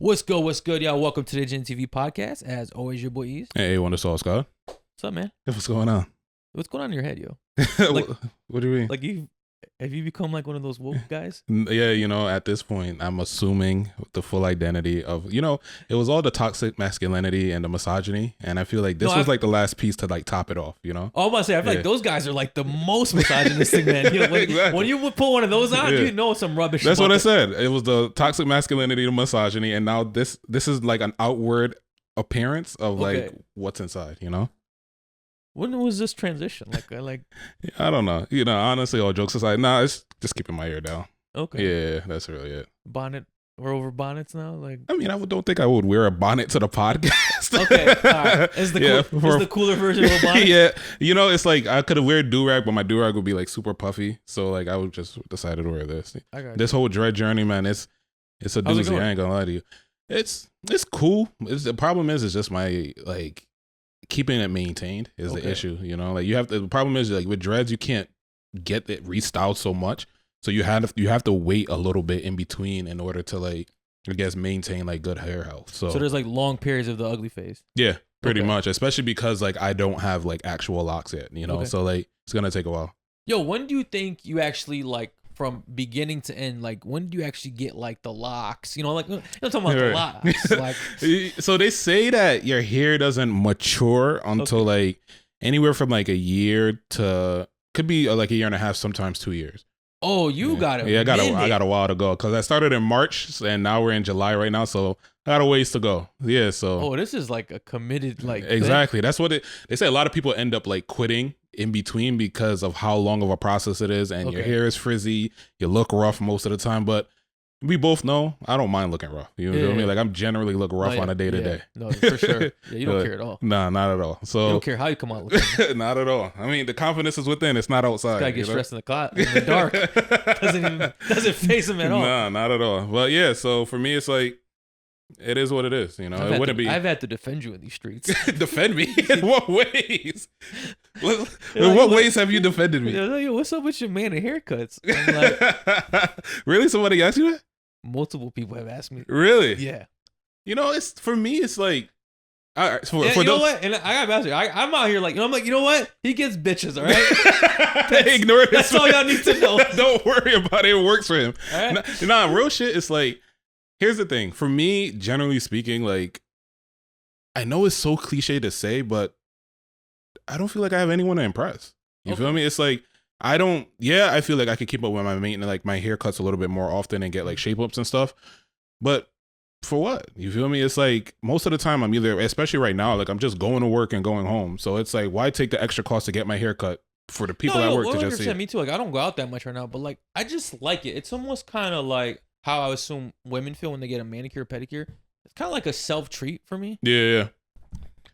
What's good? What's good, y'all? Welcome to the Gen TV podcast. As always, your boy Ease. Hey, wonder sauce, God. What's up, man? What's going on? What's going on in your head, yo? Like, what do you mean? Like have you become like one of those woke guys? Yeah, at this point, I'm assuming the full identity of, it was all the toxic masculinity and the misogyny, and I feel like this was like the last piece to like top it off, Oh, I'm about to say, I feel like those guys are like the most misogynistic, man. Exactly. When you would put one of those on, you know some rubbish. That's what I said. It was the toxic masculinity, the misogyny, and now this is like an outward appearance of like what's inside, When was this transition? I don't know. Honestly, all jokes aside, it's just keeping my ear down. Okay. Yeah, that's really it. Bonnet. We're over bonnets now. Don't think I would wear a bonnet to the podcast. Okay, all right. It's the cooler version of a bonnet. Yeah, it's like I could have wear do-rag, but my do-rag would be like super puffy. So like I would just decided to wear this. This whole dread journey, man, it's a doozy. I ain't gonna lie to you. It's cool. The problem is just my like keeping it maintained is the issue. Like you have to. The problem is like with dreads, you can't get it restyled so much. So you have to wait a little bit in between in order to like, I guess, maintain like good hair health. So there's like long periods of the ugly phase. Yeah, pretty much. Especially because like I don't have like actual locks yet. So like it's gonna take a while. Yo, when do you think you actually like from beginning to end? Like when do you actually get like the locks? Like I'm talking about the locks. Like so they say that your hair doesn't mature until like anywhere from like a year to could be like a year and a half, sometimes 2 years. Oh, you got it. Yeah, I got a while to go because I started in March and now we're in July right now, so I got a ways to go. Yeah, so. Oh, this is like a committed like. Exactly, that's what they say. A lot of people end up like quitting in between because of how long of a process it is, and your hair is frizzy. You look rough most of the time, but we both know I don't mind looking rough. You know what I mean? Like I'm generally look rough on a day to day. No, for sure. Yeah, you don't care at all. Nah, not at all. So you don't care how you come out looking. Not at all. I mean, the confidence is within. It's not outside. This guy gets stressed in the dark. doesn't face him at all. Nah, not at all. But yeah, so for me, it's like it is what it is. It wouldn't be. I've had to defend you in these streets. Defend me? In what ways? In what ways have you defended me? Yo, what's up with your man and haircuts? I'm like, really? Somebody asked you that? Multiple people have asked me. Really? Yeah. It's for me. It's like, all right. You know what? And I got to I'm out here like, I'm like, you know what? He gets bitches, all right? Ignore it. That's all y'all need to know. Don't worry about it. It works for him. All right? Nah, real shit. It's like, here's the thing. For me, generally speaking, like, I know it's so cliche to say, but I don't feel like I have anyone to impress. You feel me? It's like, I feel like I could keep up with my maintenance, like my haircuts a little bit more often and get like shape ups and stuff. But for what? You feel me? It's like most of the time I'm either, especially right now, like I'm just going to work and going home. So it's like, why take the extra cost to get my haircut for the people at work to just see it? Me too. Like I don't go out that much right now, but like I just like it. It's almost kind of like how I assume women feel when they get a manicure, pedicure. It's kind of like a self treat for me. Yeah.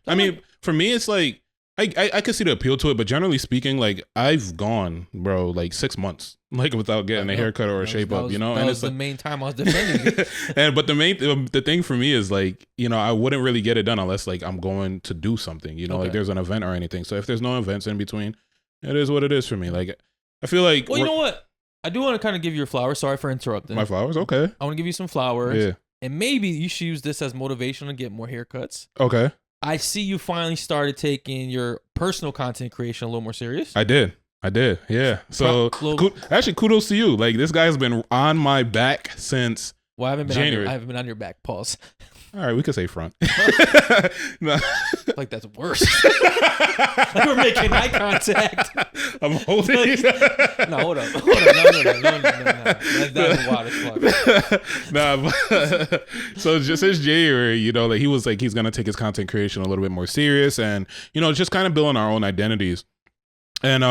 I mean, for me, it's like, I could see the appeal to it, but generally speaking, like I've gone, bro, like 6 months, like without getting a haircut or a shape up, That was the main time I was defending it. But the thing for me is like, I wouldn't really get it done unless like I'm going to do something, like there's an event or anything. So if there's no events in between, it is what it is for me. Like I feel like, well, you know what? I do want to kind of give you your flowers. Sorry for interrupting. My flowers, okay. I want to give you some flowers. Yeah. And maybe you should use this as motivation to get more haircuts. Okay. I see you finally started taking your personal content creation a little more serious. I did. Yeah. So actually, kudos to you. Like this guy's been on my back since January. I haven't been on your back. Pause. All right, we could say front. No. Like that's worse. Like we're making eye contact. I'm holding you. No, hold up. No. That's wild as fuck. Nah, but, so just since January, like he was like he's gonna take his content creation a little bit more serious, and just kind of building our own identities. And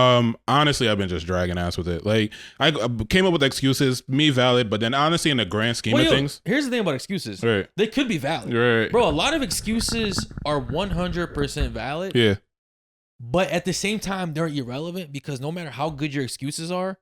honestly, I've been just dragging ass with it. Like I came up with excuses, me valid, but then honestly, in the grand scheme of things, here's the thing about excuses. Right. They could be valid. Right. Bro, a lot of excuses are 100% valid. Yeah. But at the same time, they're irrelevant because no matter how good your excuses are,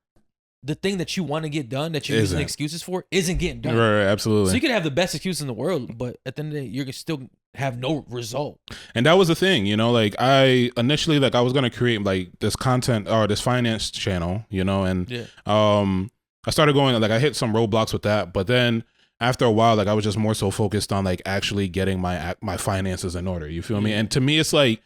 the thing that you want to get done that you're using excuses for isn't getting done. Right, absolutely. So you could have the best excuse in the world, but at the end of the day, you're gonna still have no result. And that was the thing, like I initially I was gonna create like this content or this finance channel, and I started going like I hit some roadblocks with that, but then after a while, like I was just more so focused on like actually getting my finances in order. You feel me? And to me, it's like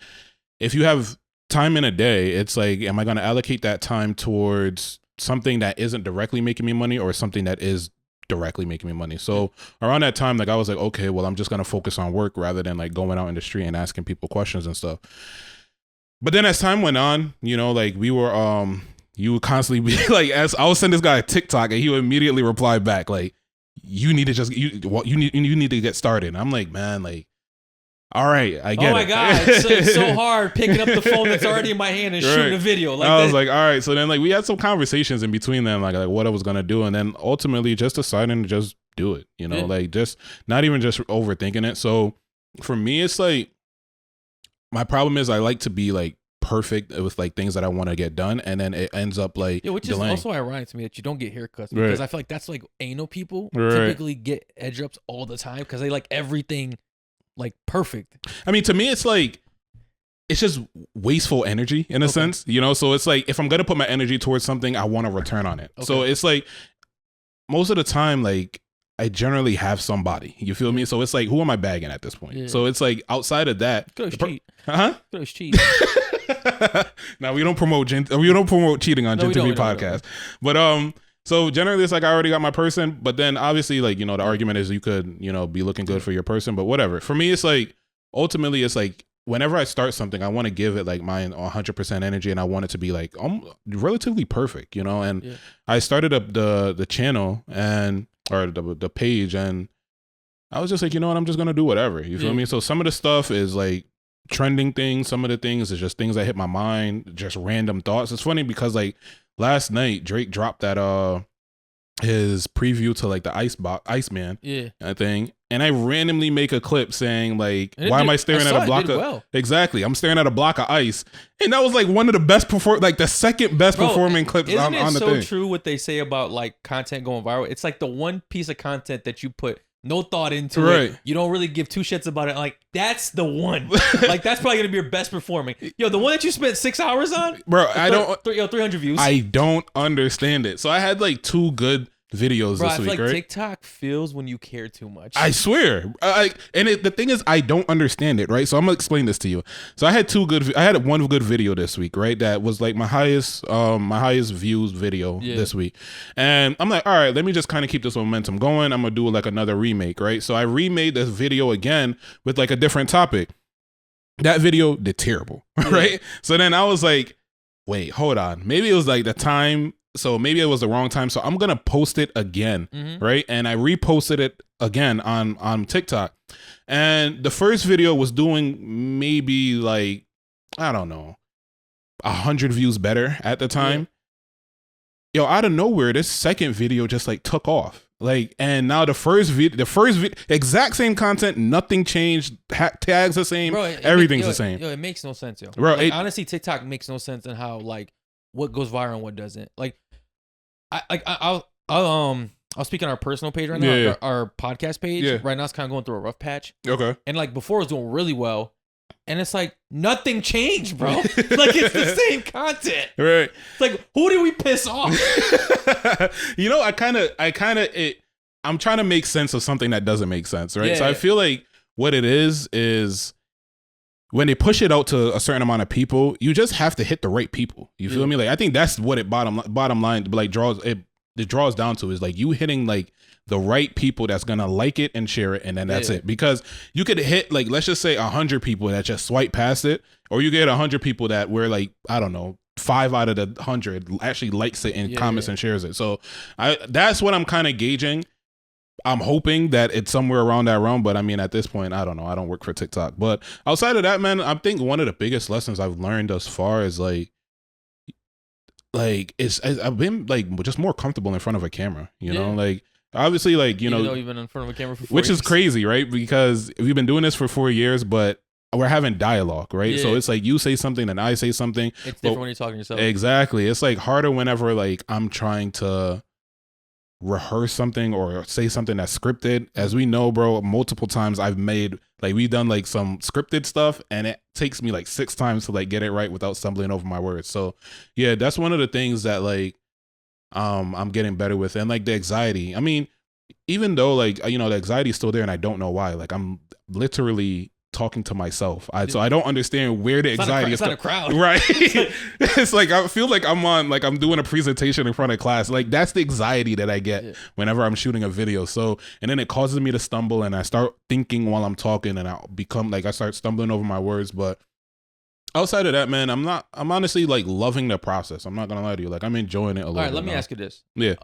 if you have time in a day, it's like, am I going to allocate that time towards something that isn't directly making me money or something that is directly making me money? So around that time, like I was like, okay, well, I'm just going to focus on work rather than like going out in the street and asking people questions and stuff. But then as time went on, you know, like we were, you would constantly be like, as I would send this guy a TikTok and he would immediately reply back like, you need to just you need to get started. And I'm like, man, like, all right, I get it. Oh my God, it's so hard picking up the phone that's already in my hand and shooting a video. Like I was like, all right. So then like we had some conversations in between them, like what I was gonna do, and then ultimately just deciding to just do it. You know, like just not even just overthinking it. So for me, it's like my problem is I like to be like perfect with like things that I want to get done, and then it ends up like which delaying. is also ironic to me that you don't get haircuts because I feel like that's like anal people typically get edge ups all the time because they like everything like perfect. I mean, to me, it's like it's just wasteful energy in a sense, you know. So it's like if I'm gonna put my energy towards something, I want a return on it. So it's like most of the time, like I generally have somebody. You feel me? So it's like, who am I bagging at this point? So it's like outside of that, cheat. Cheat. Now we don't promote cheating on Gen TV podcast. But so generally it's like I already got my person, but then obviously like, you know, the argument is you could, you know, be looking good for your person, but whatever. For me, it's like ultimately it's like whenever I start something, I want to give it like my 100% energy, and I want it to be like relatively perfect, you know. And I started up the channel and or the page, and I was just like, you know what, I'm just gonna do whatever. You feel me? So some of the stuff is like trending things, some of the things is just things that hit my mind, just random thoughts. It's funny because like last night Drake dropped that his preview to like the Iceman thing, and I randomly make a clip saying like, why am I staring at a block of exactly I'm staring at a block of ice, and that was like one of the best the second best performing clips on the thing. Isn't it so true what they say about like content going viral? It's like the one piece of content that you put no thought into it. You don't really give two shits about it. Like, that's the one. Like, that's probably going to be your best performing. Yo, the one that you spent 6 hours on? Bro, I don't... 300 views. I don't understand it. So I had like 2 good videos this week, like right? TikTok feels when you care too much. I swear. The thing is, I don't understand it, right? So I'm gonna explain this to you. So I had one good video this week, right? That was like my highest views video this week. And I'm like, all right, let me just kind of keep this momentum going. I'm gonna do like another remake, right? So I remade this video again with like a different topic. That video did terrible, right? So then I was like, wait, hold on. Maybe it was like the time. So maybe it was the wrong time. So I'm going to post it again. Right. And I reposted it again on TikTok. And the first video was doing maybe like, I don't know, 100 views better at the time. Yo, out of nowhere, this second video just like took off. Like, and now the first video, exact same content, nothing changed, tags the same, bro, everything's the same. Yo, it makes no sense, yo. Bro, like, honestly, TikTok makes no sense in how like what goes viral and what doesn't. Like, I'll speak on our personal page right now, our podcast page. Right now, it's kind of going through a rough patch. Okay. And like before, it was doing really well. And it's like nothing changed, bro. Like it's the same content. Right. It's like, who did we piss off? You know, I'm trying to make sense of something that doesn't make sense, right? So I feel like what it is when they push it out to a certain amount of people, you just have to hit the right people. You feel me? Like I think that's what it bottom line like draws down to is like you hitting like the right people that's gonna like it and share it, and then that's it. Because you could hit like, let's just say 100 people that just swipe past it, or you get 100 people that were like, I don't know, 5 out of the 100 actually likes it and comments and shares it. So that's what I'm kind of gauging. I'm hoping that it's somewhere around that realm, but I mean, at this point, I don't know. I don't work for TikTok, but outside of that, man, I think one of the biggest lessons I've learned thus far is like I've been like just more comfortable in front of a camera, you know, like obviously, like, you know, you've been in front of a camera for 4 which years. is crazy, right? Because we've been doing this for 4 years, but we're having dialogue, right? So it's like you say something and I say something. It's different when you're talking to yourself. Exactly. It's like harder whenever like I'm trying to rehearse something or say something that's scripted. As we know, bro, multiple times we've done like some scripted stuff, and it takes me like 6 times to like get it right without stumbling over my words. So yeah, that's one of the things that like I'm getting better with. And like the anxiety, I mean, even though like, you know, the anxiety is still there and I don't know why, like I'm literally talking to myself. So I don't understand where the anxiety is. It's not a crowd. Right. It's like, I feel like I'm doing a presentation in front of class. Like that's the anxiety that I get whenever I'm shooting a video. So, and then it causes me to stumble and I start thinking while I'm talking and I start stumbling over my words. But outside of that, man, I'm honestly like loving the process. I'm not going to lie to you. Like I'm enjoying it a lot. All right, let me ask you this. Yeah.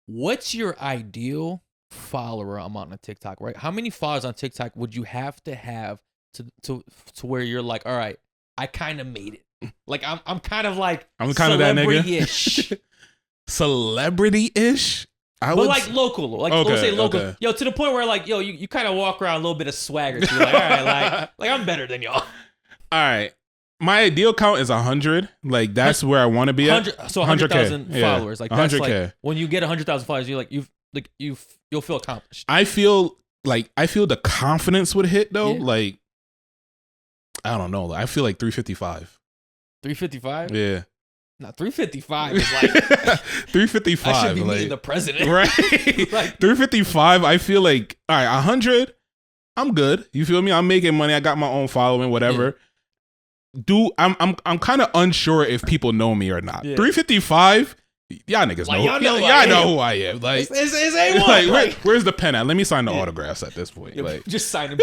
What's your ideal follower amount on TikTok, right? How many followers on TikTok would you have to where you're like, all right, I kind of made it. Like I'm kind of that nigga. Celebrity-ish? But like local. Like let's say local. Okay. Yo, to the point where like, yo, you kind of walk around a little bit of swagger. So you're like, all right, like I'm better than y'all. All right. My ideal count is 100. Like that's where I want to be at. So 100,000 followers. Like that's 100K. like when you get 100,000 followers, you'll feel accomplished. I feel the confidence would hit though. Yeah. Like I don't know. I feel like 355. 355? Yeah. No, 355 is like 355. I should be meeting the president. Right. Like 355. I feel like all right, 100. I'm good. You feel me? I'm making money. I got my own following, whatever. Yeah. I'm kind of unsure if people know me or not. Yeah. 355, y'all niggas know. Y'all know who I am. Like it's A1. Like, where's the pen at? Let me sign the autographs at this point. Like just sign them.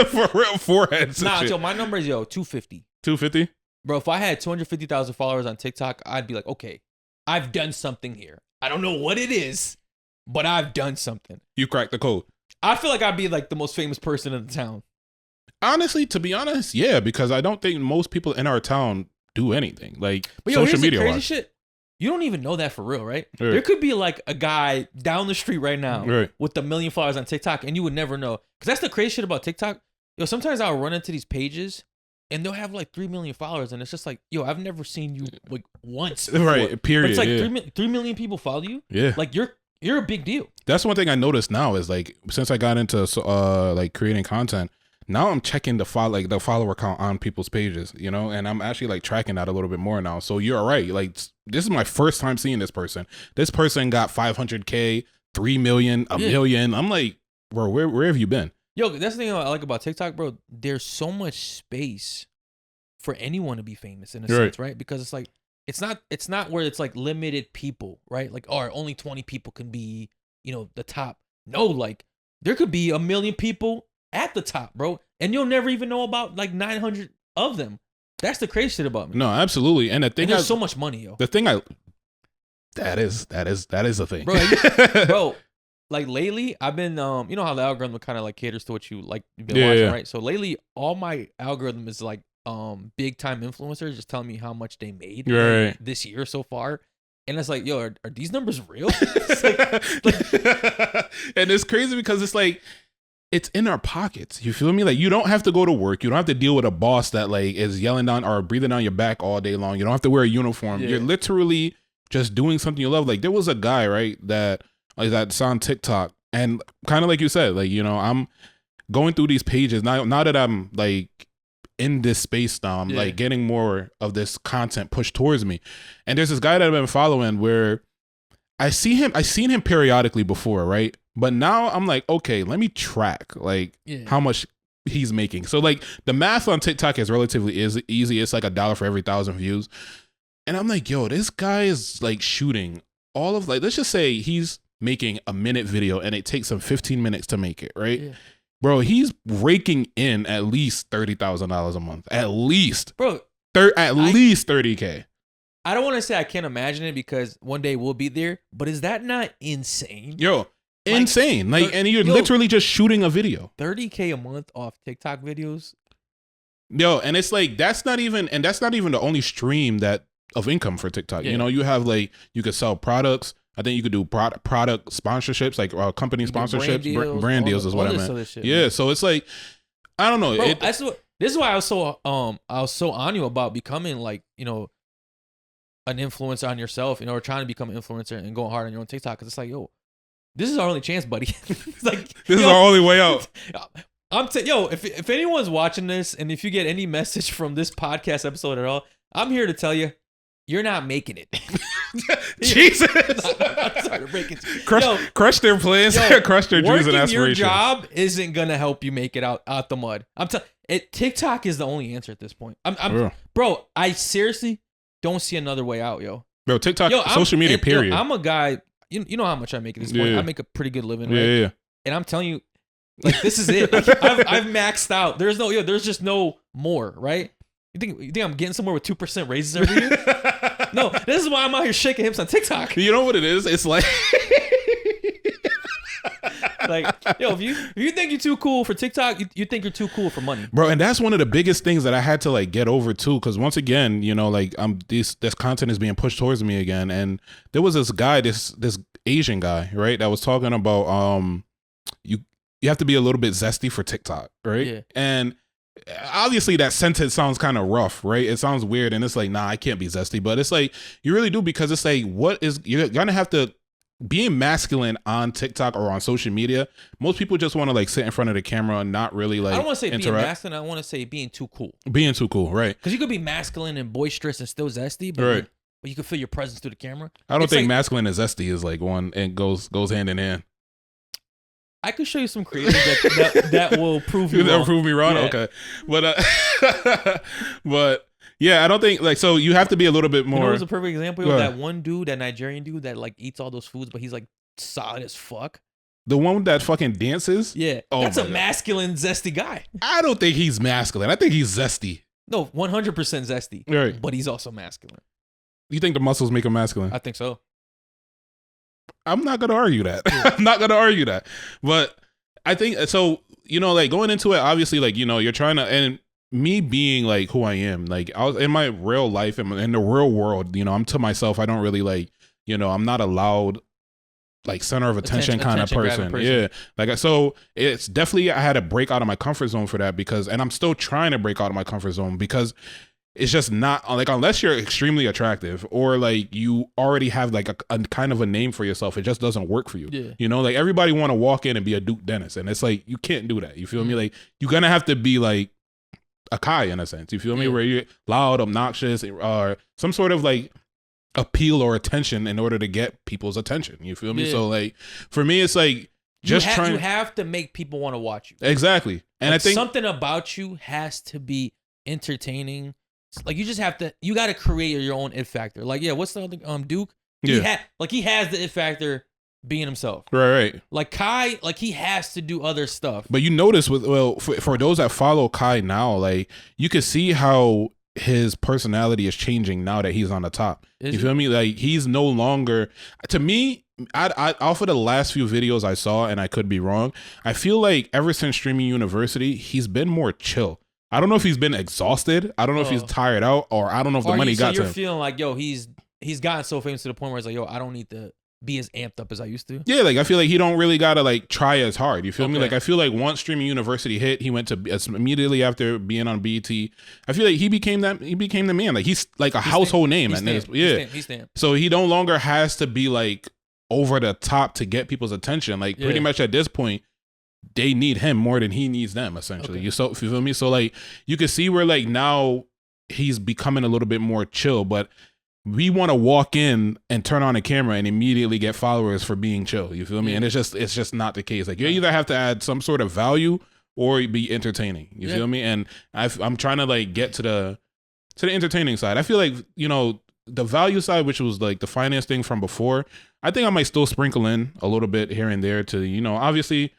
For real foreheads. Nah, yo, my number is 250. 250? Bro, if I had 250,000 followers on TikTok, I'd be like, okay, I've done something here. I don't know what it is, but I've done something. You cracked the code. I feel like I'd be like the most famous person in the town. Honestly, to be honest, yeah, because I don't think most people in our town do anything like social media. Crazy shit. You don't even know that for real, right? There could be like a guy down the street right now with 1 million followers on TikTok, and you would never know. Because that's the crazy shit about TikTok. Yo, sometimes I'll run into these pages, and they'll have like 3 million followers, and it's just like, yo, I've never seen you like once before. Right? Period. But it's like 3 million people follow you. Yeah, like you're a big deal. That's one thing I noticed now is like since I got into like creating content. Now I'm checking the follower count on people's pages, you know, and I'm actually like tracking that a little bit more now. So you're right. Like this is my first time seeing this person. This person got 500K, 3 million, a million. I'm like, bro, where have you been? Yo, that's the thing I like about TikTok, bro. There's so much space for anyone to be famous in a sense, right? Because it's like it's not where it's like limited people, right? Like, or only 20 people can be, you know, the top. No, like there could be 1 million people at the top, bro, and you'll never even know about like 900 of them. That's the crazy shit about me. No, absolutely. And the thing, there's so much money, yo. The thing that is the thing, bro. Like lately, I've been you know how the algorithm kind of like caters to what you've been watching, right? So lately, all my algorithm is like big time influencers just telling me how much they made this year so far. And it's like, yo, are these numbers real? It's and it's crazy because it's like, it's in our pockets. You feel me? Like you don't have to go to work. You don't have to deal with a boss that like is yelling down or breathing down your back all day long. You don't have to wear a uniform. Yeah. You're literally just doing something you love. Like there was a guy, right, that's on TikTok, and kind of like you said, like, you know, I'm going through these pages now that I'm like in this space now. I'm like getting more of this content pushed towards me. And there's this guy that I've been following where I've seen him periodically before, right? But now I'm like, okay, let me track like how much he's making. So like the math on TikTok is relatively easy. It's like $1 for every 1,000 views. And I'm like, yo, this guy is like shooting all of like, let's just say he's making a minute video and it takes him 15 minutes to make it, right? Yeah. Bro, he's raking in at least $30,000 a month. At least. Bro. At least 30K. I don't want to say I can't imagine it because one day we'll be there, but is that not insane? Yo, insane. Like, and you're literally just shooting a video. 30K a month off TikTok videos. Yo, and it's like that's not even the only stream of income for TikTok. You know, you have like you could sell products. I think you could do product sponsorships, like company sponsorships, brand deals is what I meant. Shit, yeah, man. So it's like I don't know. Bro, this is why I was so on you about becoming like, you know, an influencer on yourself, you know, or trying to become an influencer and going hard on your own TikTok. Because it's like, yo, this is our only chance, buddy. It's like, this is our only way out. If anyone's watching this and if you get any message from this podcast episode at all, I'm here to tell you, you're not making it. Jesus. Crush their plans, crush their dreams and aspirations. Your job isn't gonna help you make it out the mud. TikTok is the only answer at this point. Bro, I seriously don't see another way out, yo. Bro, TikTok, social media, period. I'm a guy. You know how much I make at this point. I make a pretty good living, right? Yeah. And I'm telling you, like, this is it. Like, I've maxed out. There's just no more, right? You think I'm getting somewhere with 2% raises every year? No, this is why I'm out here shaking hips on TikTok. You know what it is? It's like, if you think you're too cool for TikTok, you think you're too cool for money, bro. And that's one of the biggest things that I had to like get over too, because once again, like this content is being pushed towards me again, and there was this guy, this Asian guy, right, that was talking about you have to be a little bit zesty for TikTok, right? Yeah. And obviously that sentence sounds kind of rough, right? It sounds weird, and it's like, nah, I can't be zesty, but it's like you really do, because it's like, you're gonna have to. Being masculine on TikTok or on social media, most people just want to like sit in front of the camera and not really like. I don't want to say being masculine. I want to say being too cool. Being too cool, right? Because you could be masculine and boisterous and still zesty, but you can feel your presence through the camera. I don't think masculine and zesty is like one and goes hand in hand. I could show you some creators that will prove you wrong. That prove me wrong. Yeah. Okay, but. Yeah, I don't think like, so you have to be a little bit more. You know what's a perfect example of that one dude, that Nigerian dude that like eats all those foods, but he's like solid as fuck. The one that fucking dances? Yeah. That's a masculine, zesty guy. I don't think he's masculine. I think he's zesty. No, 100% zesty. Right. But he's also masculine. You think the muscles make him masculine? I think so. I'm not going to argue that. Yeah. I'm not going to argue that. But I think, so, like going into it, obviously, like, you're trying to, and me being like who I am, like I was in my real life, in the real world, I'm to myself. I don't really like, I'm not a loud, like center of attention kind of person. Yeah. Like, so it's definitely, I had to break out of my comfort zone for that and I'm still trying to break out of my comfort zone because it's just not like, unless you're extremely attractive or like you already have like a kind of a name for yourself, it just doesn't work for you. Yeah. Like everybody want to walk in and be a Duke Dennis, and it's like, you can't do that. You feel me? Like you're going to have to be like a Kai in a sense, you feel me? Where you're loud, obnoxious, or some sort of like appeal or attention in order to get people's attention. You feel me? So like for me, it's like you have to make people want to watch you. Exactly. And like I think something about you has to be entertaining. Like you got to create your own it factor. Like, what's the other Duke? He has the it factor being himself. Right. Like Kai, like he has to do other stuff. But you notice for those that follow Kai now, like you can see how his personality is changing now that he's on the top. You feel me? Like he's no longer, to me, I off of the last few videos I saw, and I could be wrong, I feel like ever since Streaming University, he's been more chill. I don't know if he's been exhausted. I don't know if he's tired out, or I don't know if the money got to him. You're feeling like, he's gotten so famous to the point where it's like, I don't need to be as amped up as I used to. Yeah, like I feel like he don't really gotta like try as hard. You feel me? Like I feel like once Streaming University hit, he went to immediately after being on BET. I feel like he became the man. Like he's like a household name. He's so he no longer has to be like over the top to get people's attention. Like pretty much at this point, they need him more than he needs them. Essentially, you feel me? So like you can see where like now he's becoming a little bit more chill, but we want to walk in and turn on a camera and immediately get followers for being chill. You feel me? And it's just not the case. Like you either have to add some sort of value or be entertaining. You feel me? And I'm trying to like get to the entertaining side. I feel like, the value side, which was like the finance thing from before, I think I might still sprinkle in a little bit here and there to, obviously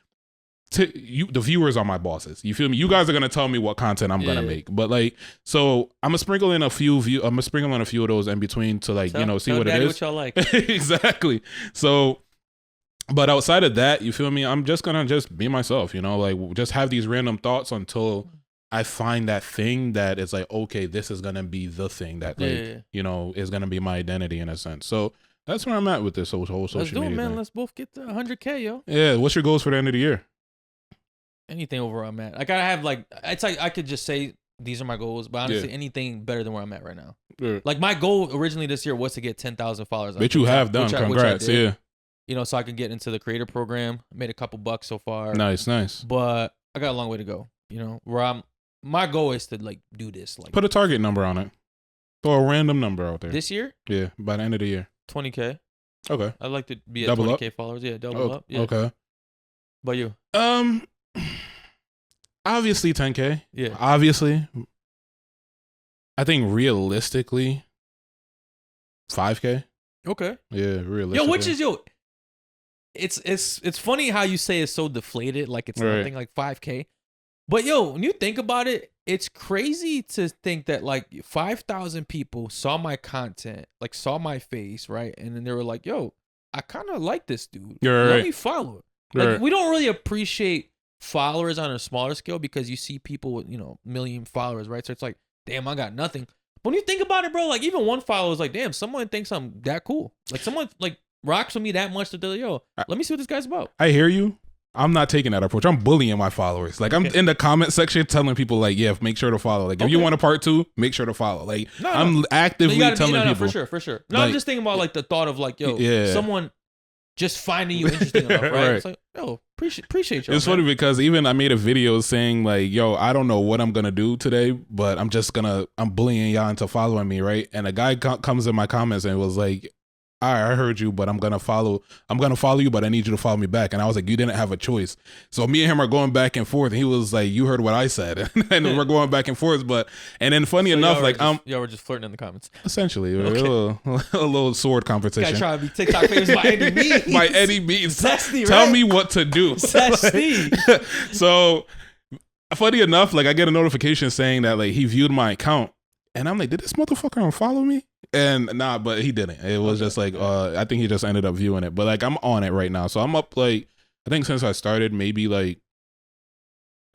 the viewers are my bosses. You feel me? You guys are going to tell me what content I'm going to make. But like, so I'm going to sprinkle in a few of those in between to like, see what it is. What y'all like. Exactly. So, but outside of that, you feel me? I'm just going to just be myself, like just have these random thoughts until I find that thing that is like, okay, this is going to be the thing that like, is going to be my identity in a sense. So that's where I'm at with this whole social media thing. Man. Thing. Let's both get to 100K, yo. Yeah. What's your goals for the end of the year? Anything over where I'm at. I gotta have like, it's like I could just say these are my goals, but honestly, anything better than where I'm at right now. Yeah. Like my goal originally this year was to get 10,000 followers. But you have done. Congrats. Yeah. So I can get into the creator program. I made a couple bucks so far. Nice. But I got a long way to go. Where my goal is to like do this. Like put a target number on it. Throw a random number out there. This year? Yeah, by the end of the year. 20K. Okay. I'd like to be at double 20K up? followers. Yeah, double up. Yeah. Okay. But you? Obviously 10K. Yeah. Obviously. I think realistically 5K. Okay. Yeah, realistically. It's funny how you say it's so deflated, like it's nothing, like 5K. But when you think about it, it's crazy to think that like 5,000 people saw my content, like saw my face, right? And then they were like, yo, I kind of like this dude. Let me follow it. Like we don't really appreciate followers on a smaller scale because you see people with, million followers, right? So it's like, damn, I got nothing. But when you think about it, bro, like even one follower is like, damn, someone thinks I'm that cool. Like someone like rocks with me that much that they're like, yo, let me see what this guy's about. I hear you. I'm not taking that approach. I'm bullying my followers. Like I'm in the comment section telling people like, yeah, make sure to follow. Like if you want a part 2, make sure to follow. Like I'm actively telling people. For sure. No, like, I'm just thinking about like the thought of like, someone just finding you interesting enough, right? It's like, appreciate you. It's funny because even I made a video saying like, yo, I don't know what I'm gonna do today, but I'm bullying y'all into following me, right? And a guy comes in my comments and was like, all right, I heard you, but I'm gonna follow you, but I need you to follow me back. And I was like, you didn't have a choice. So me and him are going back and forth. And he was like, you heard what I said, and we're going back and forth. And then funny enough, like y'all were just flirting in the comments. Essentially, a little sword competition. Guy trying to be TikTok famous by any means. By any means. Zesty, Tell me what to do. Zesty. So funny enough, like I get a notification saying that like he viewed my account, and I'm like, did this motherfucker unfollow me? And but he didn't. It was just like I think he just ended up viewing it. But like I'm on it right now, so I'm up like I think since I started maybe like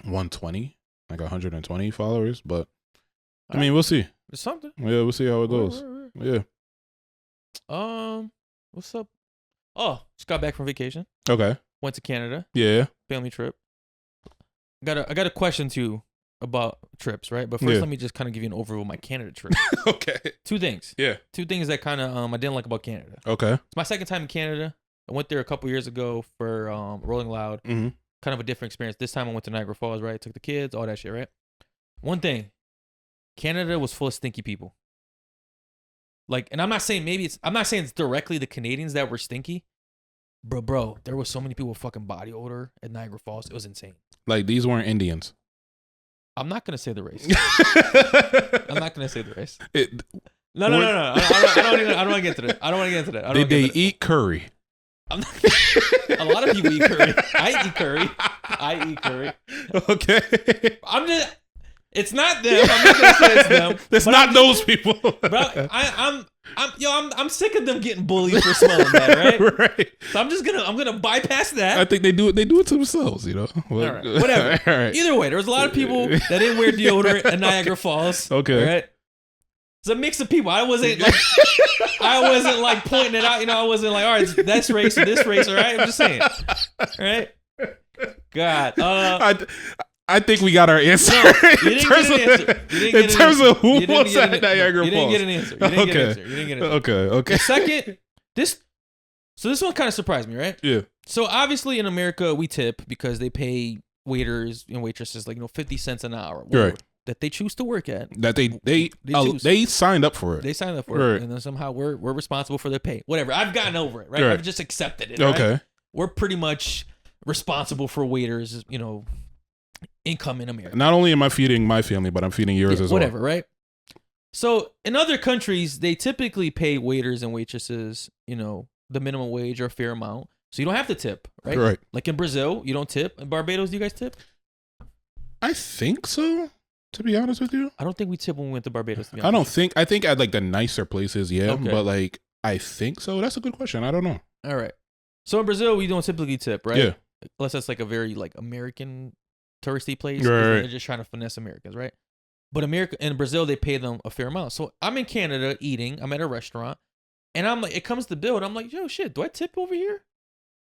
120, like 120 followers. But I mean, we'll see. It's something. Yeah, we'll see how it goes. Yeah. What's up? Oh, just got back from vacation. Okay. Went to Canada. Yeah. Family trip. I got a question to you about trips, right? But first, let me just kind of give you an overview of my Canada trip. Okay. 2 things. Yeah. 2 things that kind of I didn't like about Canada. Okay. It's my second time in Canada. I went there a couple years ago for Rolling Loud. Mm-hmm. Kind of a different experience. This time I went to Niagara Falls, right? Took the kids, all that shit, right? One thing, Canada was full of stinky people. Like, and I'm not saying it's directly the Canadians that were stinky. Bro, there was so many people with fucking body odor at Niagara Falls. It was insane. Like these weren't Indians. I'm not gonna say the race. No. I don't want to get into that. Did they eat curry? A lot of people eat curry. I eat curry. Okay. It's not them. I'm not gonna say it's them. It's not those people. Bro, I'm sick of them getting bullied for smelling bad, right? Right. So I'm gonna bypass that. I think they do it to themselves, you know. All right. Whatever. All right. Either way, there was a lot of people that didn't wear deodorant at Niagara Falls. Okay. Right? It's a mix of people. I wasn't like pointing it out, I wasn't like, all right, it's this race or this race, all right? I'm just saying. All right? God. I think we got our answer. No, you didn't get an answer. In terms of who was at Niagara Falls. You didn't get an answer. You didn't get an answer. Okay. The second, this one kind of surprised me, right? Yeah. So obviously in America we tip because they pay waiters and waitresses like 50 cents an hour, right? That they choose to work at. That they signed up for it. They signed up for it, and then somehow we're responsible for their pay. Whatever. I've gotten over it, right? I've just accepted it. Okay. Right? We're pretty much responsible for waiters, income in America. Not only am I feeding my family, but I'm feeding yours as well. Whatever, right? So in other countries, they typically pay waiters and waitresses, the minimum wage or a fair amount. So you don't have to tip, right? Right. Like in Brazil, you don't tip. In Barbados, do you guys tip? I think so, to be honest with you. I don't think we tip when we went to Barbados. I think at like the nicer places, yeah. Okay. But like, I think so. That's a good question. I don't know. All right. So in Brazil, we don't typically tip, right? Yeah. Unless that's like a very like American touristy place. Right. They're just trying to finesse Americans, right? But in Brazil, they pay them a fair amount. So I'm in Canada eating. I'm at a restaurant. And I'm like, it comes to the bill. And I'm like, yo, shit, do I tip over here?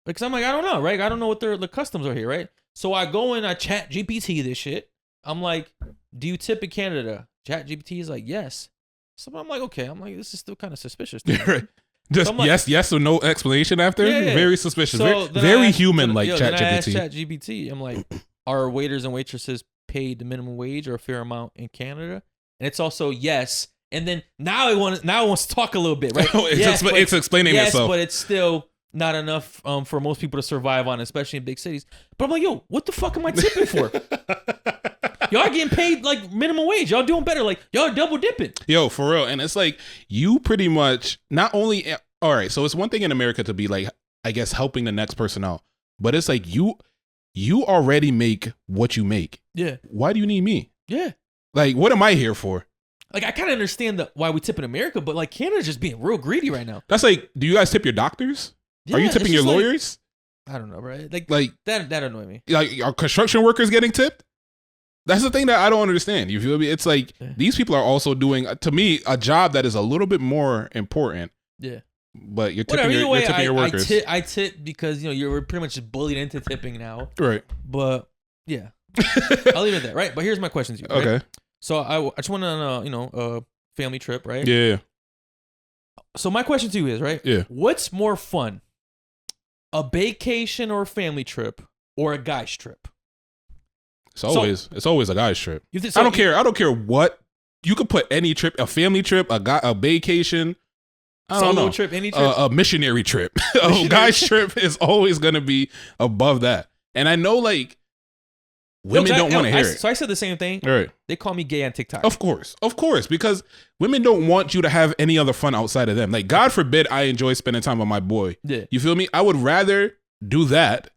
Because I'm like, I don't know, right? I don't know what the customs are here, right? So I go and I chat GPT this shit. I'm like, do you tip in Canada? Chat GPT is like, yes. So I'm like, okay. I'm like, this is still kind of suspicious. Right. Just so like, yes or no explanation after? Yeah. Very suspicious. So very human like chat GPT. Then I asked chat GPT. I'm like, are waiters and waitresses paid the minimum wage or a fair amount in Canada? And it's also yes. And then now it wants to talk a little bit, right? It's explaining itself. But it's still not enough for most people to survive on, especially in big cities. But I'm like, yo, what the fuck am I tipping for? Y'all getting paid like minimum wage. Y'all doing better. Like y'all double dipping. Yo, for real. And it's like you pretty much not only all right. So it's one thing in America to be like, I guess, helping the next person out, but it's like you already make what you make. Yeah. Why do you need me? Yeah. Like, what am I here for? Like, I kind of understand why we tip in America, but like Canada's just being real greedy right now. That's like, do you guys tip your doctors? Yeah, are you tipping your lawyers? Like, I don't know, right? Like that annoy me. Like, are construction workers getting tipped? That's the thing that I don't understand. You feel me? It's like these people are also doing, to me, a job that is a little bit more important. Yeah. But you're tipping, your workers. I tip because, you're pretty much just bullied into tipping now. Right. But, yeah. I'll leave it there, right? But here's my question to you. Right? Okay. So I just went on a family trip, right? Yeah. So my question to you is, right? Yeah. What's more fun? A baecation or a family trip or a guy's trip? It's always a guy's trip. I don't care what. You could put any trip, a family trip, a baecation, solo trip, any trip, a missionary trip. A guy's trip is always going to be above that. And I know, like, women don't want to hear it. So I said the same thing. Right. They call me gay on TikTok. Of course, because women don't want you to have any other fun outside of them. Like, God forbid I enjoy spending time with my boy. Yeah. You feel me? I would rather do that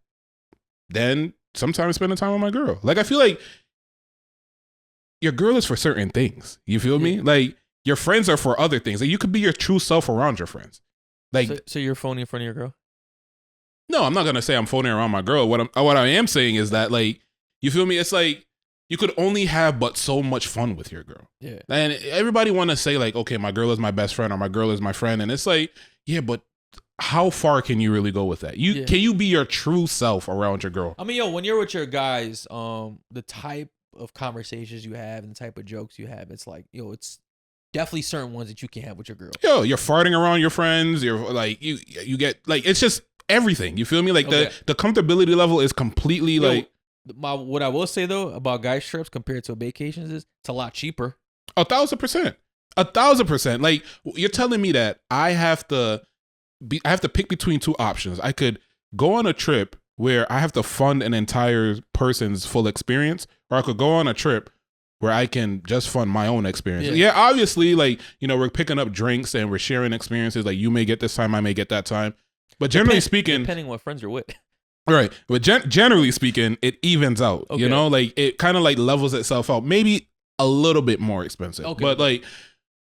than sometimes spending time with my girl. Like, I feel like your girl is for certain things. You feel me? Like, your friends are for other things. Like, you could be your true self around your friends. Like, so you're phoning in front of your girl? No, I'm not gonna say I'm phoning around my girl. What I am saying is that, like, you feel me? It's like you could only have but so much fun with your girl. Yeah. And everybody want to say, like, okay, my girl is my best friend or my girl is my friend, and it's like, yeah, but how far can you really go with that? Can you be your true self around your girl? I mean, when you're with your guys, the type of conversations you have and the type of jokes you have, it's like, it's definitely certain ones that you can't have with your girl. You're farting around your friends. You're like, you get, like, it's just everything. You feel me? Like, the comfortability level is completely like. What I will say though about guys trips compared to vacations is it's a lot cheaper. 1,000%. 1,000%. Like, you're telling me that I have to pick between two options. I could go on a trip where I have to fund an entire person's full experience, or I could go on a trip where I can just fund my own experience. Yeah, obviously, like, we're picking up drinks and we're sharing experiences. Like, you may get this time, I may get that time. But generally speaking, depending on what friends you're with. Right. But generally speaking, it evens out. Okay. Like, it kind of like levels itself out. Maybe a little bit more expensive. Okay. But like,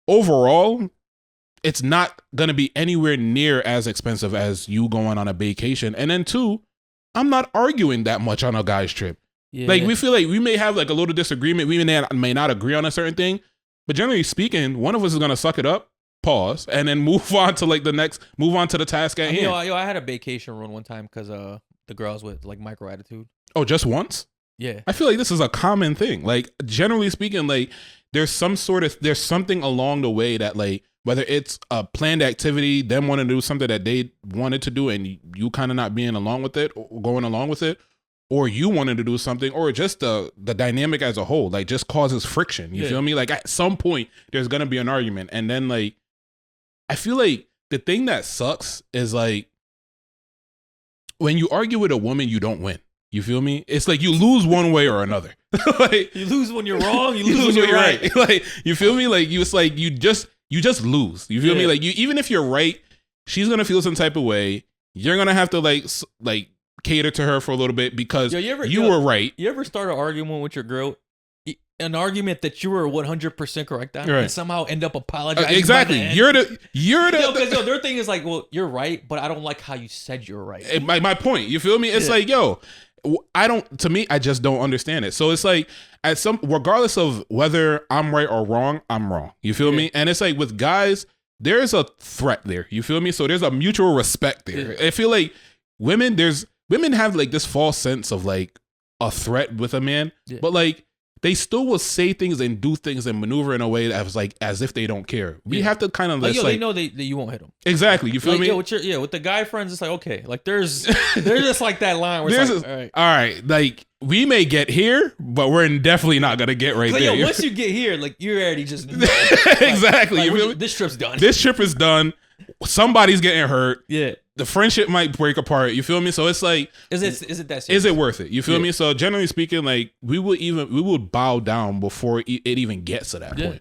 overall, it's not going to be anywhere near as expensive as you going on a vacation. And then two, I'm not arguing that much on a guy's trip. Yeah. Like, we feel like we may have like a little disagreement. We may not agree on a certain thing. But generally speaking, one of us is going to suck it up, pause, and then move on to the task at hand. I had a vacation run one time because the girls with like micro attitude. Oh, just once? Yeah. I feel like this is a common thing. Like, generally speaking, like, there's something along the way that, like, whether it's a planned activity, them wanting to do something that they wanted to do and you kind of not being along with it or going along with it, or you wanted to do something, or just the dynamic as a whole, like, just causes friction. You feel me? Like, at some point there's going to be an argument. And then, like, I feel like the thing that sucks is, like, when you argue with a woman, you don't win. You feel me? It's like you lose one way or another. Like, you lose when you're wrong. You lose when you're right. Like, you feel me? Like, you just lose. You feel me? Like, even if you're right, she's gonna feel some type of way. You're gonna have to like cater to her for a little bit because you were right. You ever start an argument with your girl? An argument that you were 100% correct on, and somehow end up apologizing. Exactly. You're the. Because their thing is like, well, you're right, but I don't like how you said you're right. My point. You feel me? It's like, to me, I just don't understand it. So it's like, regardless of whether I'm right or wrong, I'm wrong. You feel me? And it's like with guys, there's a threat there. You feel me? So there's a mutual respect there. I feel like women have like this false sense of like a threat with a man, but like, they still will say things and do things and maneuver in a way that was like as if they don't care. We have to kind of they know that you won't hit them. Exactly. You feel me? With the guy friends, it's like, okay, like there's just like that line where it's like, all right, like we may get here, but we're definitely not gonna get right there. Once you get here, like you're already just exactly. You feel me? This trip's done. This trip is done. Somebody's getting hurt. Yeah. The friendship might break apart. You feel me? So it's like, is it that serious? Is it worth it? You feel me? So generally speaking, like we would bow down before it even gets to that point.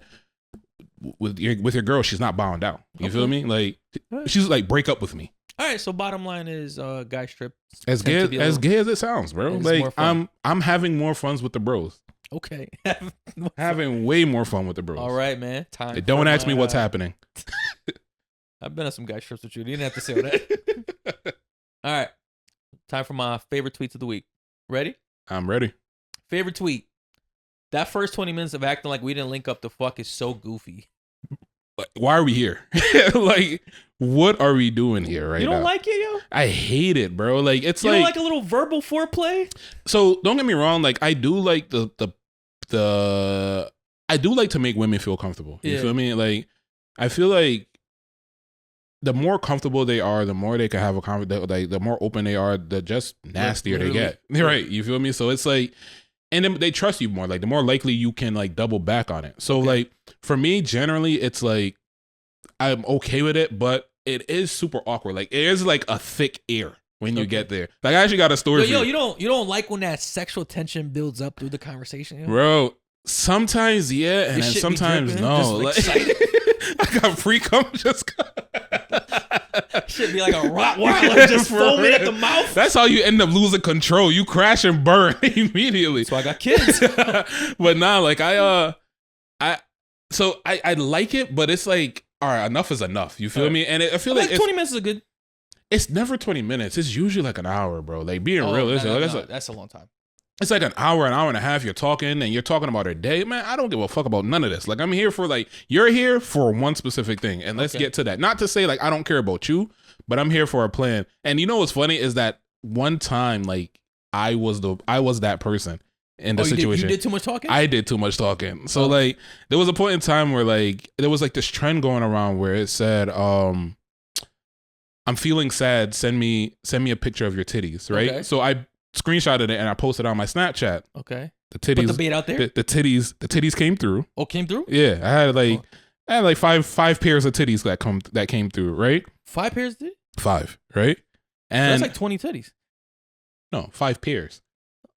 With your girl, she's not bowing down. You feel me? Like she's like, break up with me. All right. So bottom line is, guy strip as gay as it sounds, bro. Like I'm having more fun with the bros. Okay. Having way more fun with the bros. All right, man. Time. Don't ask me what's happening. I've been on some guy trips with you. You didn't have to say all that. All right. Time for my favorite tweets of the week. Ready? I'm ready. Favorite tweet. That first 20 minutes of acting like we didn't link up the fuck is so goofy. Why are we here? Like, what are we doing here right now? You don't like it, yo? I hate it, bro. Like, it's you don't like a little verbal foreplay? So, don't get me wrong. Like, I do like I do like to make women feel comfortable. You feel me? Like, I feel like the more comfortable they are, the more they can have a conversation. Like the more open they are, the just nastier they get. Right? You feel me? So it's like, and then they trust you more. Like the more likely you can like double back on it. So like for me, generally, it's like I'm okay with it, but it is super awkward. Like it is like a thick air when you get there. Like I actually got a story. You don't like when that sexual tension builds up through the conversation, bro. Sometimes and then sometimes no. Like, I got free cum just. Shit be like a Rottweiler just foaming at the mouth. That's how you end up losing control. You crash and burn immediately. So I got kids. But nah, like I like it, but it's like, all right, enough is enough. You feel me? And I feel like 20 minutes is good. It's never 20 minutes. It's usually like an hour, bro. Like being realistic. That's a long time. It's like an hour and a half. You're talking and you're talking about her day. Man, I don't give a fuck about none of this. Like I'm here for like, you're here for one specific thing. And let's get to that. Not to say like, I don't care about you, but I'm here for a plan. And you know what's funny is that one time, like I was that person in the situation. You did too much talking? I did too much talking. So like there was a point in time where like, there was like this trend going around where it said, I'm feeling sad. Send me a picture of your titties. Right. Okay. So I screenshotted it and I posted on my Snapchat. Okay. The titties. Put the bait out there. The titties came through. Oh, came through? Yeah, I had like five pairs of titties that came through. Right. 5 pairs of titties? 5. Right. And so that's like 20 titties. No, 5 pairs.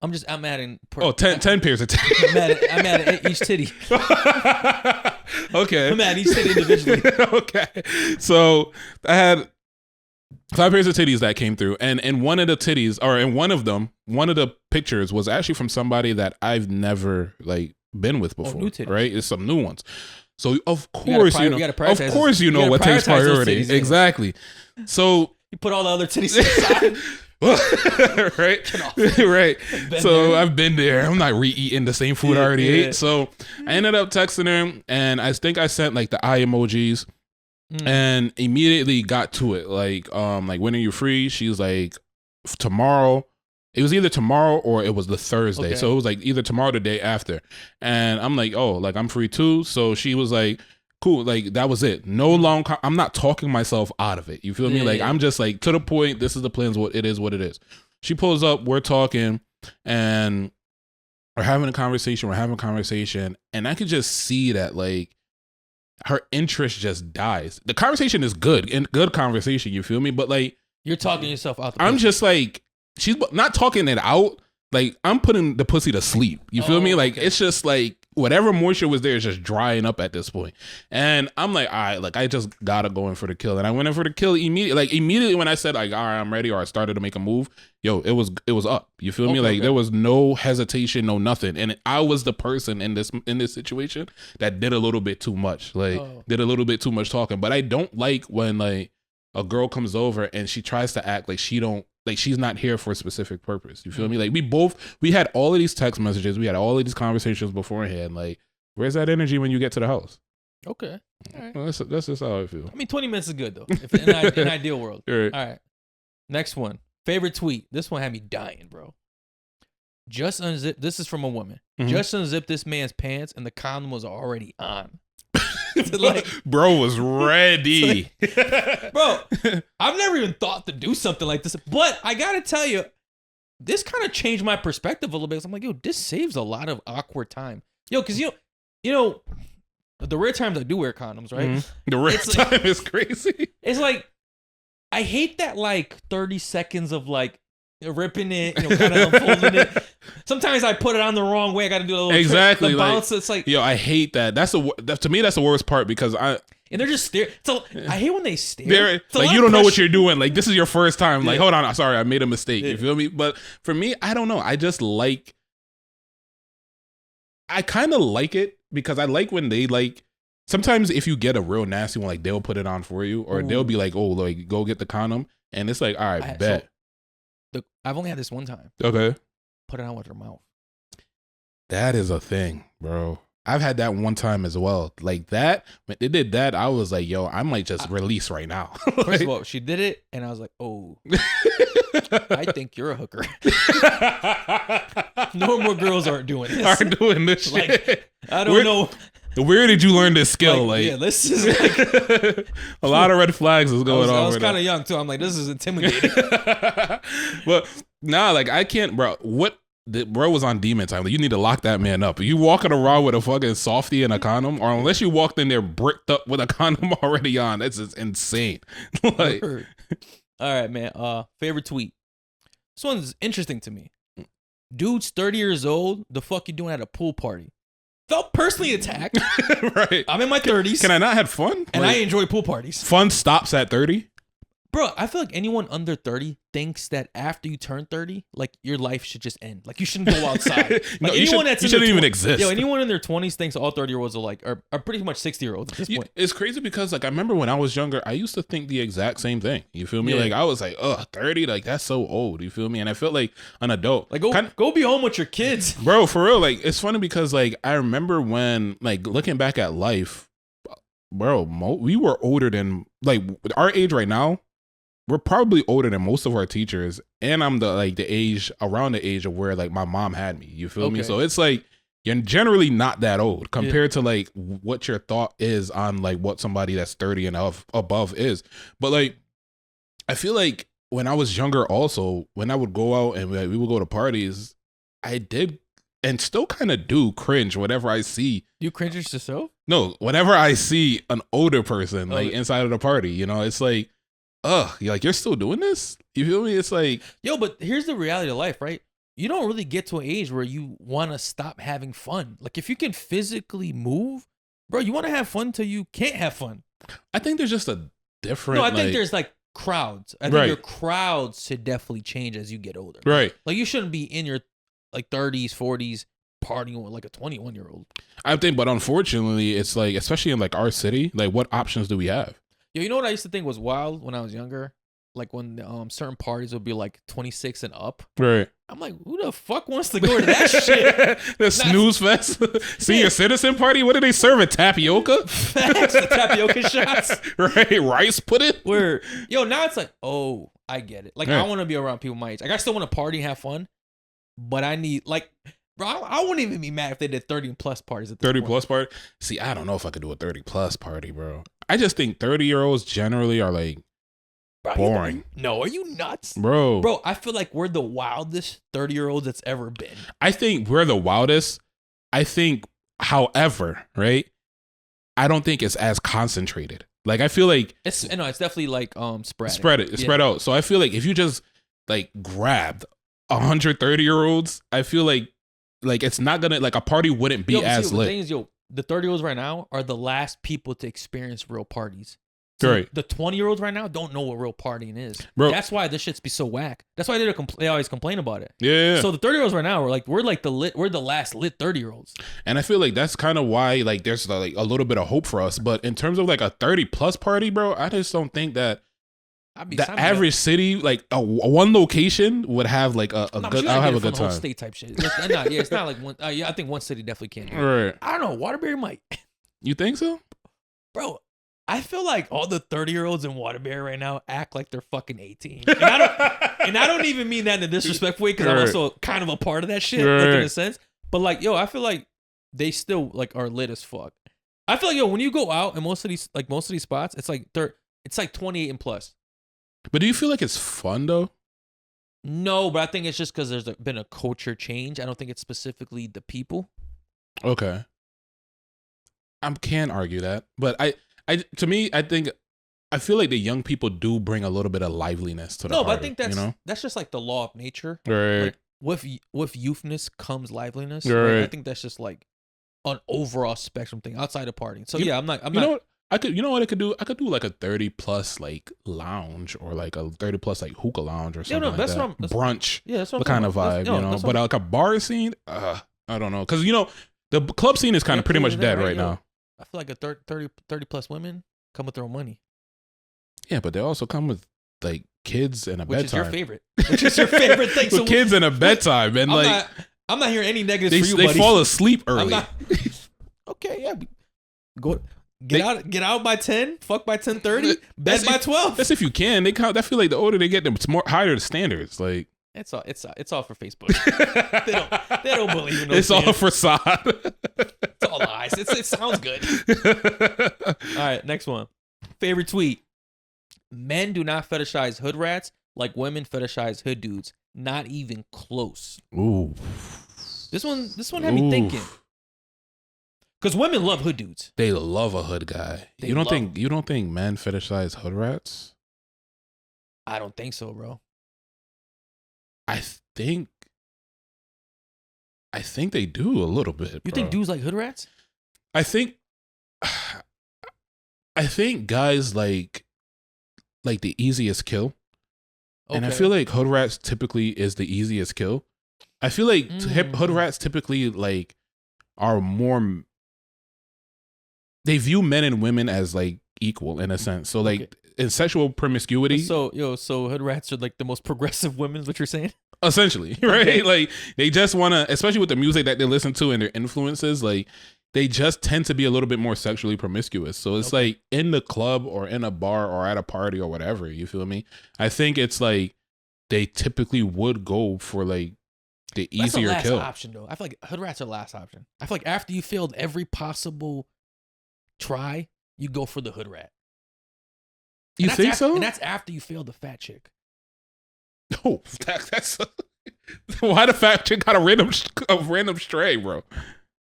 I'm adding. 10 pairs of titties. I'm adding each titty. Okay. I'm adding each titty individually. Okay. So I had 5 pairs of titties that came through, and one of the titties, or in one of them, one of the pictures was actually from somebody that I've never like been with before. Right? It's some new ones. So of course you know what takes priority. Exactly. So you put all the other titties aside. right. So I've been there. I'm not re-eating the same food I already ate. So I ended up texting her, and I think I sent like the eye emojis. And immediately got to it. Like when are you free? She's like, tomorrow. It was either tomorrow or it was the Thursday. Okay. So it was like either tomorrow or the day after. And I'm like, oh, like I'm free too. So she was like, cool. Like that was it. No long. I'm not talking myself out of it. You feel me? Like I'm just like to the point. This is the plans. What it is. What it is. She pulls up. We're talking, and we're having a conversation. And I could just see that like, her interest just dies. The conversation is good and good conversation. You feel me? But like you're talking yourself out. I'm just like, she's not talking it out. Like I'm putting the pussy to sleep. You feel me? Like it's just like whatever moisture was there is just drying up at this point. And I'm like, all right, like I just gotta go in for the kill. And I went in for the kill immediately. Like immediately when I said like, all right, I'm ready, or I started to make a move, it was up. You feel me? Like there was no hesitation, no nothing. And I was the person in this situation that did a little bit too much. Like did a little bit too much talking. But I don't like when like a girl comes over and she tries to act like she's not here for a specific purpose. You feel me? Like we had all of these text messages, we had all of these conversations beforehand. Like, where's that energy when you get to the house? Okay. All right. Well, that's just how I feel. I mean, 20 minutes is good though. If in an ideal world. Right. All right. Next one. Favorite tweet. This one had me dying, bro. just unzip. This is from a woman. Just unzip this man's pants, and the condom was already on. Like, bro was ready. Like, bro, I've never even thought to do something like this, but I gotta tell you, this kind of changed my perspective a little bit. I'm like, yo, this saves a lot of awkward time. Yo, because you know, the rare times I do wear condoms, right? The rare time is crazy. It's like, I hate that like 30 seconds of like ripping it, kind of unfolding it. Sometimes I put it on the wrong way. I got to do a little exactly trick, the bounce. It's like, yo, I hate that. To me, that's the worst part because and they're just staring. So I hate when they stare. Like, you don't know what you're doing. Like, this is your first time. Like, hold on, sorry, I made a mistake. You feel me? But for me, I don't know. I kind of like it because I like when they like. Sometimes if you get a real nasty one, like they'll put it on for you, or they'll be like, "Oh, like go get the condom," and it's like, "All right, bet." So I've only had this one time. Okay. Put it on with your mouth. That is a thing, bro. I've had that one time as well. Like that, when they did that, I was like, yo, I might just release right now. First of all, she did it, and I was like, oh, I think you're a hooker. Normal girls aren't doing this. Aren't doing this shit. Like, I don't know. Where did you learn this skill? Like yeah, this is like a lot of red flags is going on. I was kind of young too. I'm like, this is intimidating. But nah, like I can't, bro. The bro was on demon time. Like, you need to lock that man up. You walking around with a fucking softie and a condom, or unless you walked in there bricked up with a condom already on, that's just insane. Like, all right, man. Favorite tweet. This one's interesting to me. Dude's 30 years old. The fuck you doing at a pool party? Felt personally attacked. Right. I'm in my 30s. Can I not have fun? And I enjoy pool parties. Fun stops at 30? Bro, I feel like anyone under 30 thinks that after you turn 30, like your life should just end. Like you shouldn't go outside. Like no, you shouldn't even exist. Yo, anyone in their 20s thinks all 30-year-olds are pretty much 60-year-olds at this point. It's crazy because like I remember when I was younger, I used to think the exact same thing. You feel me? Yeah. Like I was like, 30, like that's so old. You feel me? And I felt like an adult. Like go be home with your kids. Bro, for real. Like it's funny because like I remember when like looking back at life, bro, we were older than like our age right now. We're probably older than most of our teachers, and I'm around the age of where like my mom had me. You feel me? So it's like you're generally not that old compared to like what your thought is on like what somebody that's 30 and above is. But like, I feel like when I was younger, also when I would go out and we would go to parties, I did and still kind of do cringe whenever I see. You cringe yourself? No, whenever I see an older person like inside of the party, it's like. Like you're still doing this? You feel me? It's like, yo, but here's the reality of life, right? You don't really get to an age where you want to stop having fun. Like if you can physically move, bro, you want to have fun till you can't have fun. I think there's just a different. No, I think there's like crowds. I think your crowds should definitely change as you get older. Right. Like you shouldn't be in your like 30s, 40s partying with like a 21-year-old. I think, but unfortunately, it's like, especially in like our city, like what options do we have? Yo, you know what I used to think was wild when I was younger? Like when certain parties would be like 26 and up. Right. I'm like, who the fuck wants to go to that shit? The snooze fest? Senior citizen party? What do they serve at tapioca? Facts, the tapioca shots. Right. Rice pudding? Where, yo, now it's like, oh, I get it. Like, I want to be around people my age. Like, I still want to party and have fun, but I need, like, bro, I wouldn't even be mad if they did 30 plus parties at this 30 point. Plus party? See, I don't know if I could do a 30 plus party, bro. I just think 30-year-olds generally are like boring. No, are you nuts? Bro, I feel like we're the wildest 30-year-olds that's ever been. I think we're the wildest. I think, however, right? I don't think it's as concentrated. Like, I feel like it's definitely like spread out. So I feel like if you just like grabbed 130-year-olds, I feel like it's not gonna, like, a party wouldn't be as lit. The thing is, the 30-year-olds right now are the last people to experience real parties. So right. The 20-year-olds right now don't know what real partying is. Bro. That's why this shit's be so whack. That's why they always complain about it. Yeah. So the 30-year-olds right now we're the last lit 30-year-olds. And I feel like that's kind of why like there's like a little bit of hope for us. But in terms of like a 30 plus party, bro, I just don't think that the average city, like a one location would have like a good. I'll have a good time. Whole state type shit. It's not like one. I think one city definitely can't. Right. I don't know. Waterbury might. You think so, bro? I feel like all the 30-year-olds in Waterbury right now act like they're fucking 18. And I don't even mean that in a disrespectful way because I'm also kind of a part of that shit, like in a sense. But like, yo, I feel like they still like are lit as fuck. I feel like, yo, when you go out and most of these spots, it's like 28 and plus. But do you feel like it's fun though? No, but I think it's just because there's been a culture change. I don't think it's specifically the people. Okay. I can't argue that, but to me, I feel like the young people do bring a little bit of liveliness to the party. No, but I think that's just like the law of nature. Right. Like, with youthness comes liveliness. Right. Like, I think that's just like an overall spectrum thing outside of partying. So I'm not. You know what? You know what I could do? I could do like a 30 plus like lounge or like a 30 plus like hookah lounge or something like that. Brunch. Yeah, that's what kind of vibe, you know. But like a bar scene, I don't know, because the club scene is kind of pretty much dead right now. I feel like a 30 plus women come with their own money. Yeah, but they also come with like kids and a bedtime. Which is your favorite? Which is your favorite thing? With kids and a bedtime, and I'm not hearing any negatives for you, buddy. They fall asleep early. Okay, yeah. Get out by 10, fuck by 10:30, bed by 12. That's if you can. I feel like the older they get, the more higher the standards. Like it's all for Facebook. they don't believe in those. It's all facade. It's all lies. It sounds good. All right, next one. Favorite tweet. Men do not fetishize hood rats like women fetishize hood dudes. Not even close. Ooh. This one had me thinking. Because women love hood dudes. They love a hood guy. You don't think men fetishize hood rats? I don't think so, bro. I think they do a little bit. You think dudes like hood rats? I think guys like the easiest kill. Okay. And I feel like hood rats typically is the easiest kill. I feel like hood rats typically like are more. They view men and women as like equal in a sense. So like in sexual promiscuity. So hood rats are like the most progressive women, is what you're saying? Essentially, right? Okay. Like they just want to, especially with the music that they listen to and their influences, like they just tend to be a little bit more sexually promiscuous. So it's like in the club or in a bar or at a party or whatever, you feel me? I think it's like they typically would go for like the easier That's the kill. last option though. I feel like hood rats are the last option. I feel like after you failed every possible try, you go for the hood rat. You think so? And that's after you failed the fat chick. No, that's why the fat chick got a random stray, bro.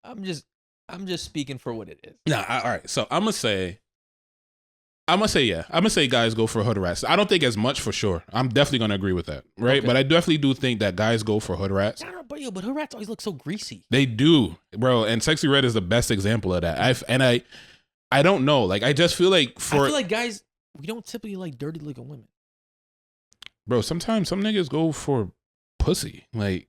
I'm just speaking for what it is. Nah, all right. So I'm gonna say yeah. I'm gonna say guys go for hood rats. I don't think as much for sure. I'm definitely gonna agree with that, right? Okay. But I definitely do think that guys go for hood rats. But hood rats always look so greasy. They do, bro. And Sexy Red is the best example of that. I don't know. Like I just feel like I feel like guys, we don't typically like dirty looking women. Bro, sometimes some niggas go for pussy. Like,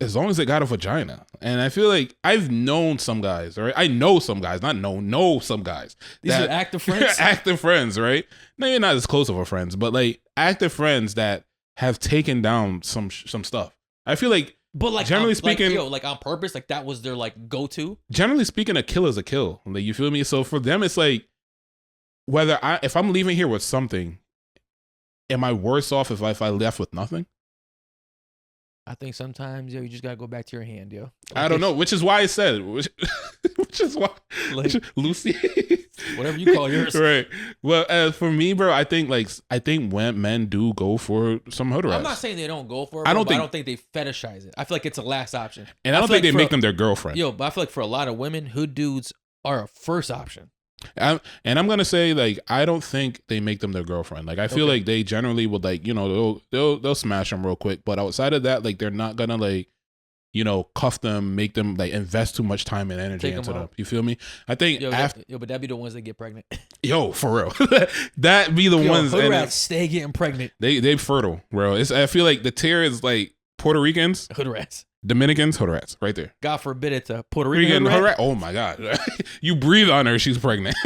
as long as they got a vagina. And I feel like I've known some guys, right? I know some guys, know some guys. These are active friends? Active friends, right? No, you're not as close of a friends, but like active friends that have taken down some stuff. I feel like, but like generally speaking, like on purpose, like that was their like go-to. Generally speaking, a kill is a kill. Like, you feel me? So for them, it's like, if I'm leaving here with something, am I worse off if I left with nothing? I think sometimes, you just gotta go back to your hand, yo. Like I don't know, which is why I said, which is why, like, Lucy, whatever you call yours, right? Well, for me, bro, I think when men do go for some hood rats. I'm not saying they don't go for it. I don't think they fetishize it. I feel like it's a last option, and I don't think they make them their girlfriend. Yo, but I feel like for a lot of women, hood dudes are a first option. And I'm gonna say, like, I don't think they make them their girlfriend. Like, I feel like they generally would, like, they'll smash them real quick. But outside of that, like, they're not gonna, like, cuff them, make them, like, invest too much time and energy into them. You feel me? I think but that be the ones that get pregnant. Yo, for real, that be the ones. Hood rats stay getting pregnant. They fertile, bro. I feel like the tier is like Puerto Ricans, hood rats. Dominicans, hood rats, right there. God forbid it's a Puerto Rican hood rat. Oh my God. You breathe on her, she's pregnant.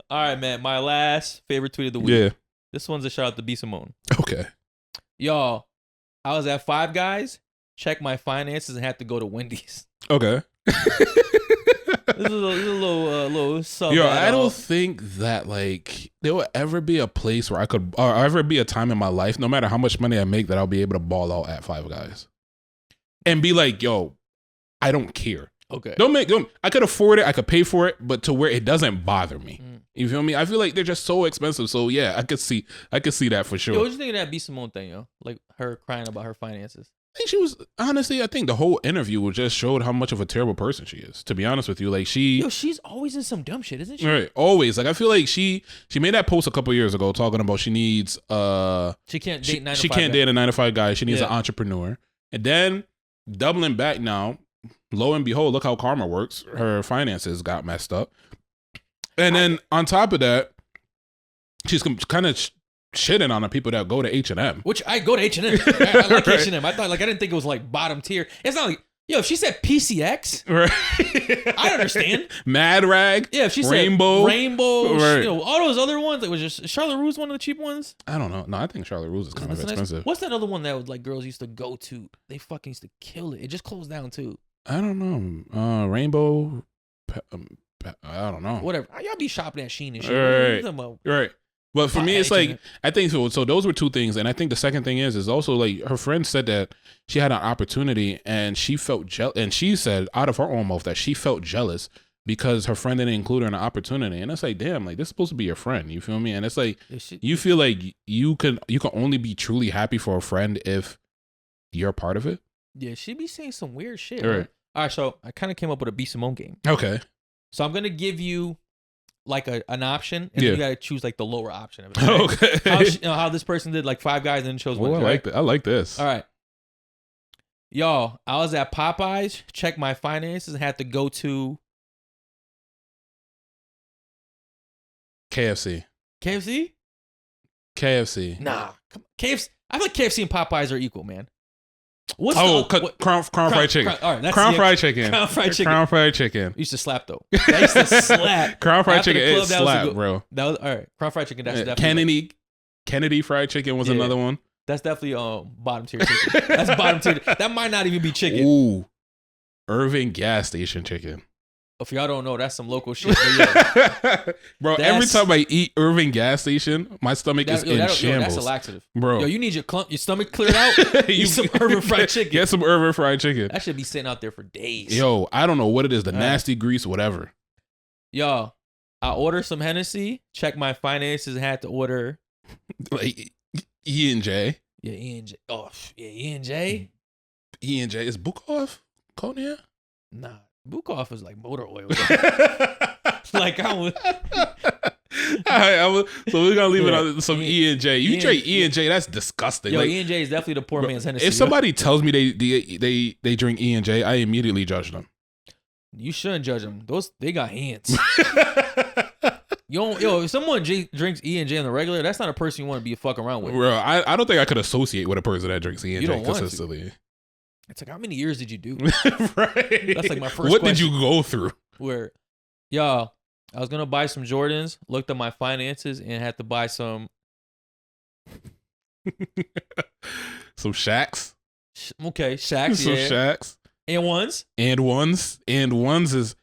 All right, man. My last favorite tweet of the week. Yeah. This one's a shout out to Simone. Okay. Y'all, I was at Five Guys, checked my finances, and had to go to Wendy's. Okay. This is a little sub. Yo, I don't think that like there will ever be a place where I could, or ever be a time in my life, no matter how much money I make, that I'll be able to ball out at Five Guys and be like, yo, I don't care. Okay. I could afford it. I could pay for it, but to where it doesn't bother me. You feel me? I feel like they're just so expensive. So yeah, I could see that for sure. Yo, what you think of that B. Simone thing, yo? Like her crying about her finances. I think she was, honestly, I think the whole interview just showed how much of a terrible person she is. To be honest with you, like she's always in some dumb shit, isn't she? Right, always. Like I feel like she made that post a couple years ago talking about she needs she can't date 9 to 5 she can't date a 9 to 5 guy. She needs an Yeah. entrepreneur. And then doubling back now, lo and behold, look how karma works. Her finances got messed up. And then on top of that, she's kind of shitting on the people that go to H&M. Which I go to H&M. I like H&M. I didn't think it was like bottom tier. It's not like, yo, if she said PCX, right? I understand. Mad Rag. Yeah, if she Rainbow. said Rainbow, Right. All those other ones, it was just Charlotte Russe one of the cheap ones. I don't know. No, I think Charlotte Russe is kind of expensive. What's that other one that was like girls used to go to? They fucking used to kill it. It just closed down too. I don't know. Rainbow. I don't know. Whatever. Y'all be shopping at Shein and shit. Right. But for me, it's like, I think so. So those were two things. And I think the second thing is also like her friend said that she had an opportunity and she felt jealous. And she said out of her own mouth that she felt jealous because her friend didn't include her in an opportunity. And it's like, damn, like this is supposed to be your friend. You feel me? And it's like, you feel like you can only be truly happy for a friend if you're part of it. Yeah, she be saying some weird shit. Right. Right? All right, so I kind of came up with a B. Simone game. Okay. So I'm gonna give you like an option, and then you gotta choose like the lower option of it. Right? Okay. How this person did like Five Guys and then chose one. I like that. I like this. All right. Y'all, I was at Popeyes, checked my finances, and had to go to KFC. KFC. KFC. Nah, KFC. I feel like KFC and Popeyes are equal, man. What's Crown fried chicken. All right, that's Crown fried chicken. Crown fried chicken. Crown fried chicken. Used to slap though. That used to slap. Crown fried chicken is that slap, bro. That was all right. Crown fried chicken. That's definitely Kennedy fried chicken was another one. That's definitely bottom tier chicken. That's bottom tier. That might not even be chicken. Ooh, Irving gas station chicken. If y'all don't know, that's some local shit. Yeah. Bro, every time I eat Irving gas station, my stomach is in shambles. That's a laxative. Bro. Yo, you need your stomach cleared out. Eat some Irving fried chicken. Get some Irving fried chicken. That should be sitting out there for days. Yo, I don't know what it is. The nasty grease, whatever. Yo, I ordered some Hennessy, checked my finances, and had to order like E&J. Yeah, E&J. Oh, yeah, E&J. E&J. Is Bukov cognac? Nah. Bukov is like motor oil. Like I was. So we're gonna leave it on some E&J. You drink E&J, that's disgusting. Yo, like, E&J is definitely the poor man's Hennessy. If somebody tells me they drink E&J, I immediately judge them. You shouldn't judge them. They got hands. If someone drinks E&J on the regular, that's not a person you want to be fucking around with. Bro, I don't think I could associate with a person that drinks E&J consistently. It's like, how many years did you do? Right. That's like my first What question. did you go through? Where, I was going to buy some Jordans, looked at my finances, and had to buy some... Some Shaqs? Okay, Shaqs, Some Shaqs. And ones? And ones is...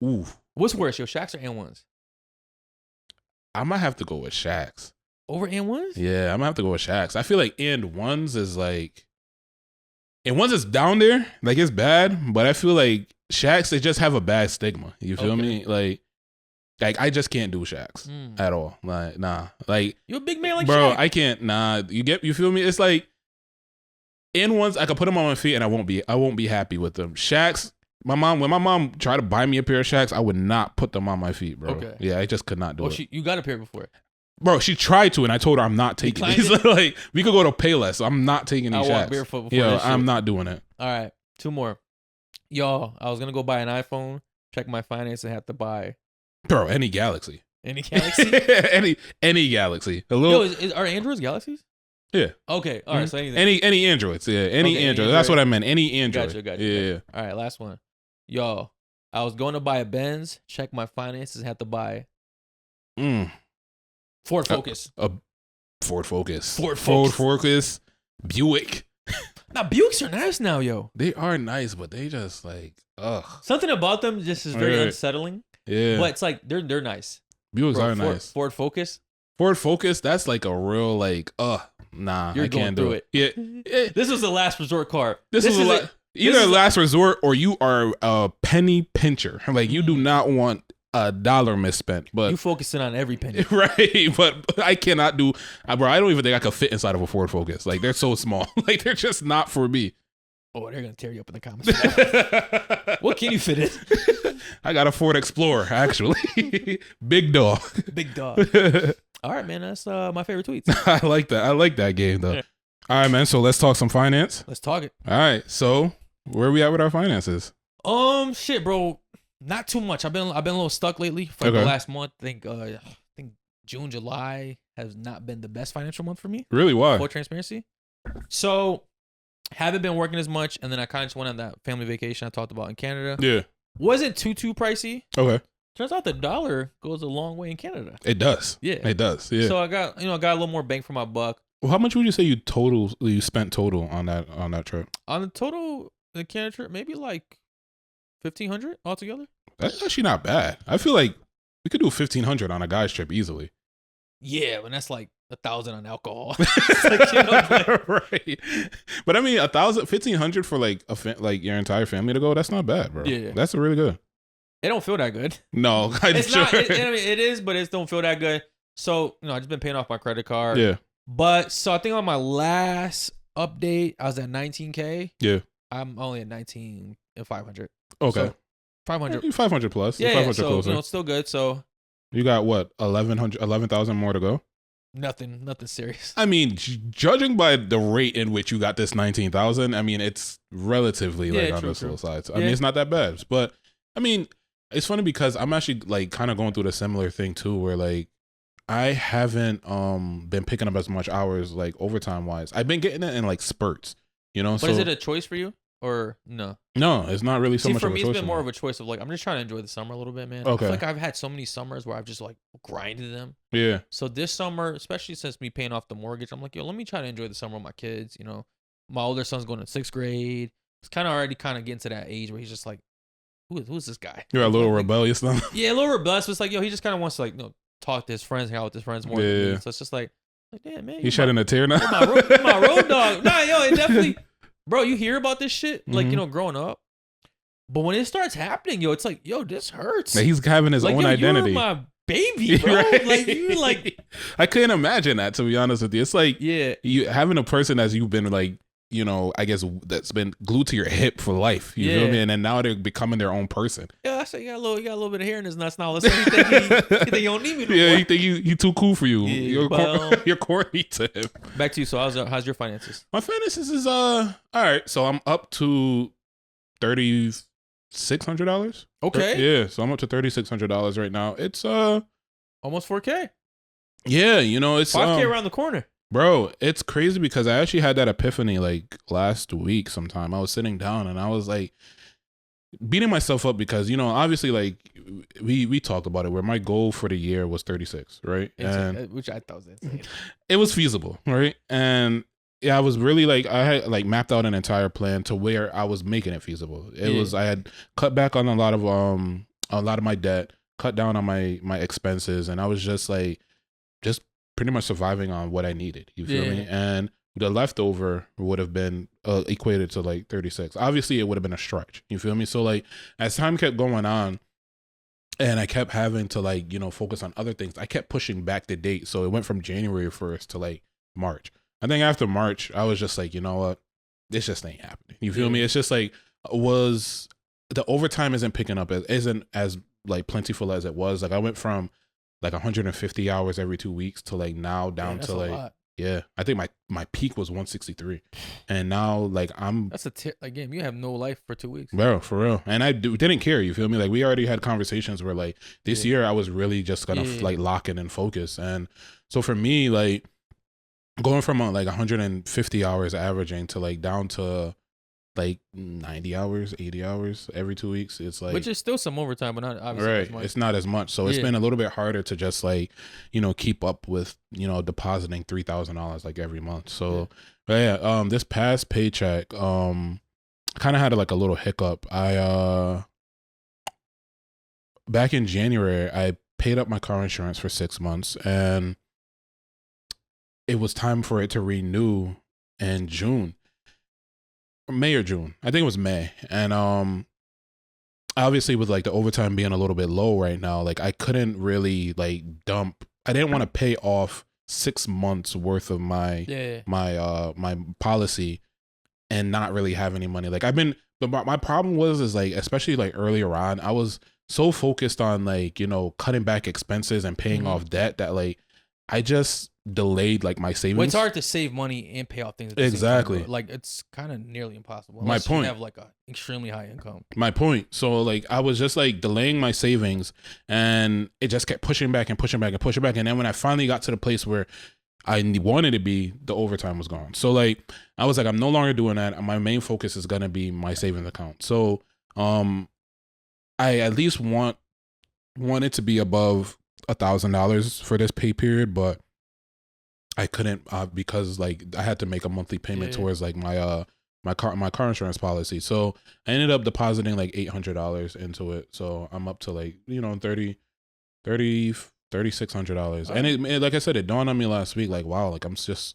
Ooh. What's worse, Shaqs or and ones? I might have to go with Shaqs. Over and ones? Yeah, I might have to go with Shaqs. I feel like and ones is like... And ones is down there, like it's bad, but I feel like Shaqs, they just have a bad stigma. You feel me? Like I just can't do Shaqs at all. Like, nah. Like you a big man like bro, Shaq. I can't. Nah. You feel me? It's like in ones I could put them on my feet and I won't be happy with them. Shaqs, when my mom tried to buy me a pair of Shaqs, I would not put them on my feet, bro. Okay. Yeah, I just could not do it. You got a pair before. Bro, she tried to, and I told her I'm not taking these. Like, we could go to Payless. So I'm not taking these Shaqs. Barefoot before Yo, I'm not doing it. All right, 2 more. Y'all, I was gonna go buy an iPhone, check my finances, and have to buy. Bro, any Galaxy. Any Galaxy? any Galaxy. Yo, are Androids Galaxies? Yeah. Okay. All right. So anything. Any Androids. Yeah. Any Android. That's what I meant. Any Android. Gotcha. Yeah. All right. Last one. Yo, I was going to buy a Benz, check my finances, had to buy. Ford Focus. A Ford Focus. Ford Focus. Buick. Now Buicks are nice now, yo. They are nice, but they just like, ugh. Something about them just is very unsettling. Yeah. But it's like they're nice. Buicks are nice. Ford Focus. Ford Focus, that's like a real like, nah, I can't do it. Yeah. This was the last resort car. This was either a last resort or you are a penny pincher. Like you do not want $1 misspent, but you focusing on every penny, right? But I cannot do, bro. I don't even think I could fit inside of a Ford Focus. Like they're so small. Like they're just not for me. Oh, they're gonna tear you up in the comments. What can you fit in? I got a Ford Explorer, actually. Big dog. Big dog. All right, man. That's my favorite tweets. I like that. I like that game though. Yeah. All right, man. So let's talk some finance. Let's talk it. All right. So where are we at with our finances? Shit, bro. Not too much. I've been a little stuck lately for the last month. I think June, July has not been the best financial month for me. Really? Why? Full transparency. So haven't been working as much, and then I kind of just went on that family vacation I talked about in Canada. Yeah. Wasn't too pricey. Okay. Turns out the dollar goes a long way in Canada. It does. Yeah. It does. Yeah. So I got a little more bang for my buck. Well, how much would you say you spent total on that trip? On the total the Canada trip, maybe like $1,500 altogether. That's actually not bad. I feel like we could do $1,500 on a guy's trip easily. Yeah, but that's like $1,000 on alcohol. Like, right. But I mean, $1,500 for like your entire family to go. That's not bad, bro. Yeah, that's really good. It don't feel that good. No, it's not. It is, but it don't feel that good. So I just been paying off my credit card. Yeah. But so I think on my last update, I was at $19K. Yeah. I'm only at $19,500. Okay. So 500. 500 plus. Yeah. 500 so closer. It's still good. So you got what? 11,000 more to go. Nothing serious. I mean, judging by the rate in which you got this 19,000, I mean, it's relatively on the slow side. So, I mean, it's not that bad. But I mean, it's funny because I'm actually like kind of going through the similar thing too, where like I haven't been picking up as much hours like overtime wise. I've been getting it in like spurts, But is it a choice for you or no? No, it's not really so much. For me, it's been more of a choice of like I'm just trying to enjoy the summer a little bit, man. Okay. I feel like I've had so many summers where I've just like grinded them. Yeah. So this summer, especially since me paying off the mortgage, I'm like, let me try to enjoy the summer with my kids. My older son's going to 6th grade. He's kind of already getting to that age where he's just like, who's this guy? You're a little rebellious now. Yeah, a little rebellious. It's like, he just kind of wants to talk to his friends, hang out with his friends more than me. So it's just like damn, man. He's shedding a tear now. My road dog. Nah, it definitely, bro, you hear about this shit, growing up. But when it starts happening, it's like, this hurts. Like he's having his own identity. You're my baby, bro. Right? Like you like. I couldn't imagine that, to be honest with you. It's like you having a person as you've been like, I guess that's been glued to your hip for life. You feel me? And then now they're becoming their own person. Yeah, I say you got a little bit of hair in his nuts now. Let's say you think you don't need me. Yeah, you think you too cool for you. Yeah, you're corny to him. Back to you. So how's your finances? My finances is all right. So I'm up to $3,600. Okay. Yeah, so I'm up to $3,600 right now. It's almost 4K. Yeah, it's 5K around the corner. Bro, it's crazy because I actually had that epiphany like last week sometime. I was sitting down and I was like beating myself up because, obviously like we talked about it where my goal for the year was 36, right? Which I thought was insane. It was feasible, right? And yeah, I was really like, I had like mapped out an entire plan to where I was making it feasible. I had cut back on a lot of my debt, cut down on my expenses. And I was just pretty much surviving on what I needed. You feel me? And the leftover would have been equated to like 36. Obviously, it would have been a stretch. You feel me? So like as time kept going on and I kept having to focus on other things, I kept pushing back the date. So it went from January 1st to like March. I think after March, I was just like, you know what? This just ain't happening. You feel me? It's just like the overtime isn't picking up, isn't as like plentiful as it was. Like I went from like 150 hours every 2 weeks to like now down to like I think my peak was 163, and now like that's game. You have no life for 2 weeks, bro, for real. And I didn't care. You feel me? Like we already had conversations where like this year I was really just gonna like lock in and focus. And so for me, like going from like 150 hours averaging to like down to like 90 hours, 80 hours every 2 weeks. It's like, which is still some overtime, but not obviously right. As much. It's not as much. So it's been a little bit harder to just like, keep up with, depositing $3,000 like every month. So But yeah, this past paycheck, kind of had like a little hiccup. Back in January, I paid up my car insurance for 6 months, and it was time for it to renew in June, May or June. I think it was May. And obviously with like the overtime being a little bit low right now, like I couldn't really like I didn't want to pay off 6 months worth of my my policy and not really have any money. Like but my problem is like, especially like earlier on, I was so focused on like, you know, cutting back expenses and paying off debt that like I just delayed like my savings. Well, it's hard to save money and pay off things at the same time, like it's kind of nearly impossible unless you have like an extremely high income. My point. So like I was just like delaying my savings, and it just kept pushing back and pushing back and pushing back. And then when I finally got to the place where I wanted to be, the overtime was gone. So like I was like, I'm no longer doing that. My main focus is gonna be my savings account. So I at least want it to be above $1,000 for this pay period, but I couldn't because like I had to make a monthly payment towards like my car insurance policy. So I ended up depositing like $800 into it. So I'm up to like, you know, $3,600. And it like I said, it dawned on me last week, like, wow, like I'm close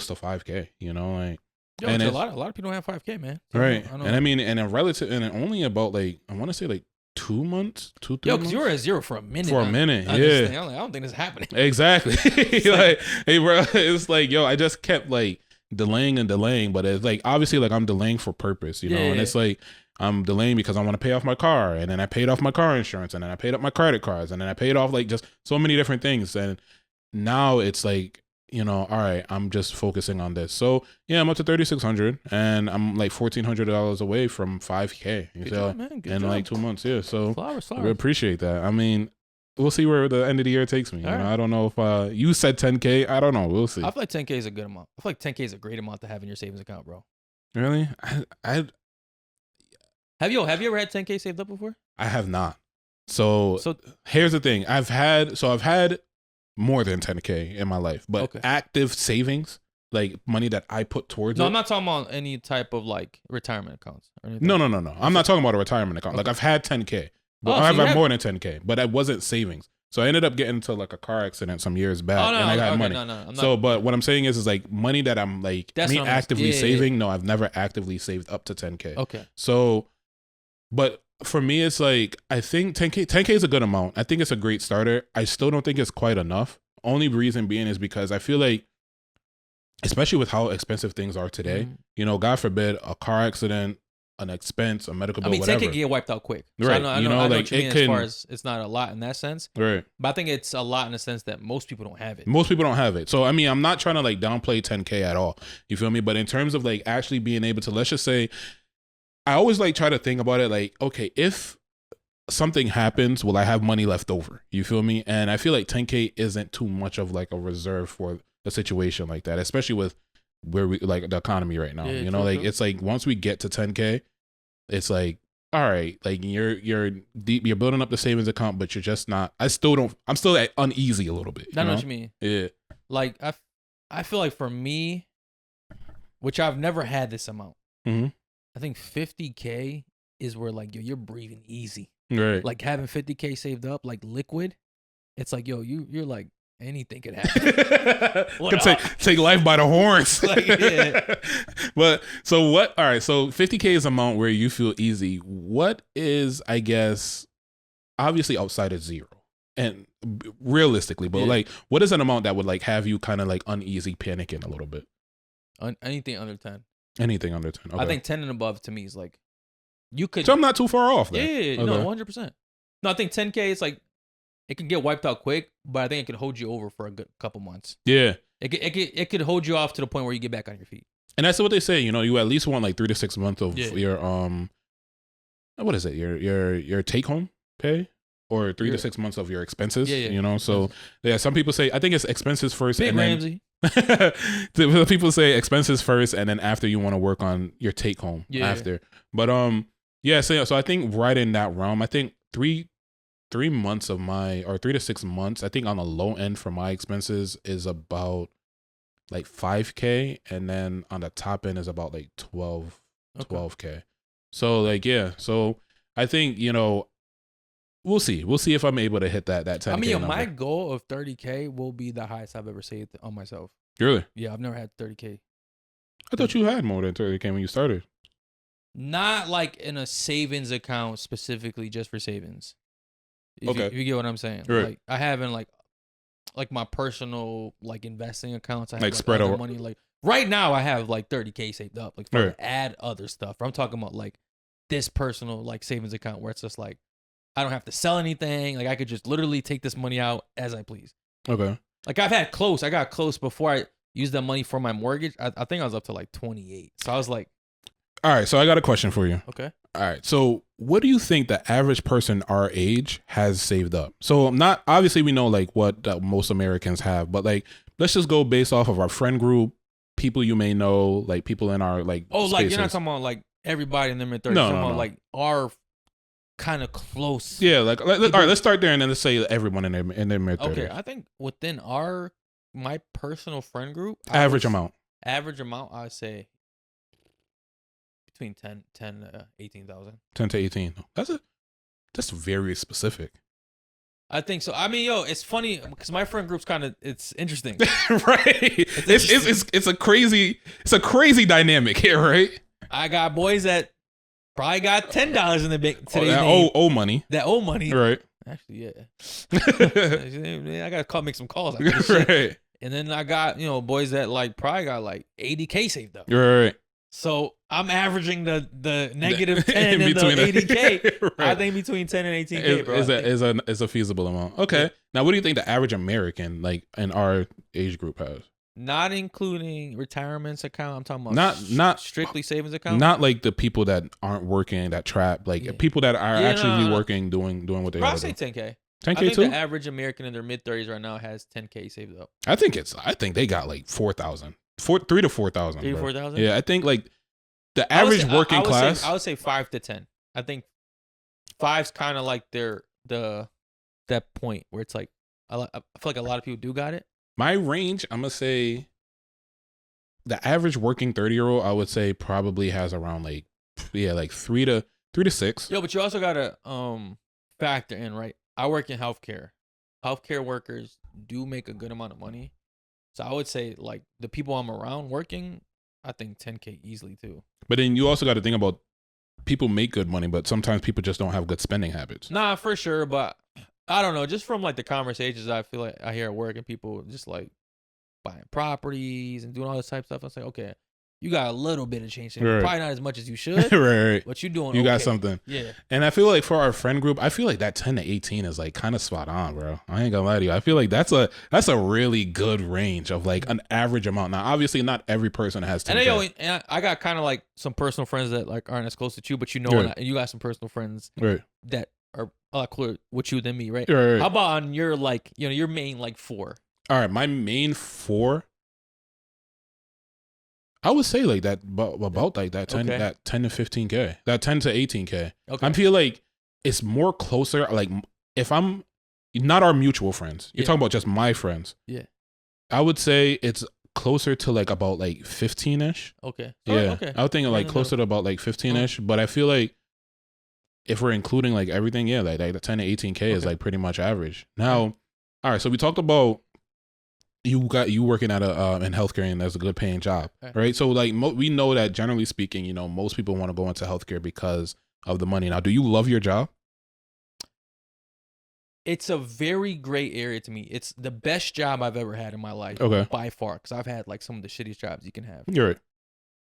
to 5K, you know, like. Yo, and a lot of people don't have 5K, man. So right. I mean, and only about like, I want to say like 2 months, 3 months. Yo, because you were at zero for a minute. Yeah. I'm like, I don't think this is happening. Exactly. Like, hey, bro, it's like, yo, I just kept like delaying and delaying, but it's like, obviously, like I'm delaying for purpose, you know? And it's like, I'm delaying because I want to pay off my car, and then I paid off my car insurance, and then I paid up my credit cards, and then I paid off like just so many different things. And now it's like, you know, all right, I'm just focusing on this. So yeah, I'm up to 3,600, and I'm like $1,400 away from 5K. Good job, man. Good in job. Like 2 months. Yeah, so flowers. We appreciate that. I mean, we'll see where the end of the year takes me. You know, I don't know if you said 10K. I don't know. We'll see. I feel like 10K is a good amount. I feel like 10K is a great amount to have in your savings account, bro. Really? Have you ever had 10K saved up before? I have not. So here's the thing. I've had more than 10K in my life, but active savings, like money that I put towards it. No, I'm not talking about any type of like retirement accounts or anything. No. I'm not talking about a retirement account. Like I've had 10K, but I've had more than 10K, but it wasn't savings. So I ended up getting into like a car accident some years back, and I got money. But what I'm saying is like money that I'm like actively saving. No, I've never actively saved up to 10K. Okay. So, but for me, it's like, I think 10K is a good amount. I think it's a great starter. I still don't think it's quite enough. Only reason being is because I feel like, especially with how expensive things are today, you know, God forbid, a car accident, an expense, a medical bill, whatever. 10K can get wiped out quick. So right. I know what you mean as far as it's not a lot in that sense. Right. But I think it's a lot in the sense that most people don't have it. Most people don't have it. So, I mean, I'm not trying to like downplay 10K at all. You feel me? But in terms of like actually being able to, let's just say, I always like try to think about it like, okay, if something happens, will I have money left over? You feel me? And I feel like 10K isn't too much of like a reserve for a situation like that, especially with where we like the economy right now. You know, like it's like once we get to 10K, it's like, all right, like you're building up the savings account, but you're just not. I'm still uneasy a little bit. I know what you mean. Yeah. Like I feel like for me, which I've never had this amount. Mm-hmm. I think 50K is where like, yo, you're breathing easy. Right. Like having 50K saved up, like liquid, it's like, yo, you're like, anything could happen. Could take life by the horns. Like, yeah. But so what? All right. So 50K is an amount where you feel easy. What is, I guess, obviously outside of zero and realistically, but like, what is an amount that would like have you kind of like uneasy, panicking a little bit? Anything under 10. Anything under 10. Okay. I think 10 and above to me is like, you could. So I'm not too far off then. Yeah, no, 100%. No, I think 10K is like, it can get wiped out quick, but I think it could hold you over for a good couple months. Yeah. It could hold you off to the point where you get back on your feet. And that's what they say, you know, you at least want like 3 to 6 months of your what is it? Your take home pay, or 3 to 6 months of your expenses. You know, so some people say, I think it's expenses first. Big Ramsey. People say expenses first, and then after you want to work on your take home after. But so I think right in that realm, I think 3 months of my, or 3 to 6 months, I think on the low end for my expenses is about like 5K, and then on the top end is about like 12K. So like so I think we'll see if I'm able to hit that 10K. I mean, number. My goal of 30K will be the highest I've ever saved on myself. Really? Yeah, I've never had 30K. I thought you had more than 30K when you started. Not like in a savings account specifically just for savings. If you get what I'm saying. Right. Like I haven't like my personal like investing accounts. I have like spread over money. Like right now I have like 30K saved up. Like to add other stuff. I'm talking about like this personal like savings account where it's just like I don't have to sell anything. Like I could just literally take this money out as I please. Okay. Like I got close before I used that money for my mortgage. I think I was up to like 28. So I was like, all right, so I got a question for you. Okay. All right, so what do you think the average person our age has saved up? So not obviously we know like what most Americans have, but like let's just go based off of our friend group, people you may know, like people in our like spaces. Like you're not talking about like everybody in their mid-30s. No, about like our kind of close. Yeah, like all right, let's start there and then let's say everyone in their mid-30s. Okay, I think within my personal friend group, average amount, I would say between 10 to 18,000. 10 to 18. That's very specific. I think so. I mean, it's funny because my friend group's it's interesting. Right. It's a crazy dynamic here, right? I got boys that probably got $10 in the bank today. That old money. That old money. Right. Actually, yeah. I gotta make some calls. Right. And then I got, boys that like probably got like 80K saved up. Right. So I'm averaging the negative 10 and the 80K. Right. I think between 10 and 18K, bro. Is a feasible amount. Okay. Yeah. Now, what do you think the average American, like in our age group, has? Not including retirements account. I'm talking about not strictly savings account. Not like the people that aren't working, that trap. Like people that are actually working, doing what they are. I'll say 10K. 10K I think too? The average American in their mid-30s right now has 10K saved up. I think they got like 4,000. 3 to 4,000. 3 to 4,000? Yeah, I think like the average working class. I would say 5 to 10. I think 5's kind of like that point where it's like I feel like a lot of people do got it. My range, I'm gonna say, the average working 30-year-old, I would say probably has around like 3 to 6. Yo, but you also gotta factor in, right? I work in healthcare. Healthcare workers do make a good amount of money. So I would say like the people I'm around working, I think 10K easily too. But then you also got to think about people make good money, but sometimes people just don't have good spending habits. Nah, for sure. But I don't know. Just from like the conversations I feel like I hear at work and people just like buying properties and doing all this type of stuff. I say, okay, you got a little bit of change. Right. Probably not as much as you should. Right. But you're doing You okay. got something. Yeah. And I feel like for our friend group, I feel like that 10 to 18 is like kind of spot on, bro. I ain't gonna lie to you. I feel like that's a really good range of like an average amount. Now, obviously not every person has 10. And I got kind of like some personal friends that like aren't as close to you, but and you got some personal friends that are a lot cooler with you than me, right? Right. How about on your like, your main like 4? All right, my main 4, I would say like that about like that 10 that 10 to 15K, that 10 to 18K. Okay. I feel like it's more closer. Like if I'm not our mutual friends, you're talking about just my friends. Yeah, I would say it's closer to like about like 15ish. Okay. Yeah. Okay. I would think like closer to about like 15ish, but I feel like if we're including like everything, like the 10 to 18K is like pretty much average. Now, all right. So we talked about. You working at in healthcare, and that's a good paying job, right? So like we know that generally speaking, most people want to go into healthcare because of the money. Now, do you love your job? It's a very gray area to me. It's the best job I've ever had in my life, by far. Because I've had like some of the shittiest jobs you can have. You're right.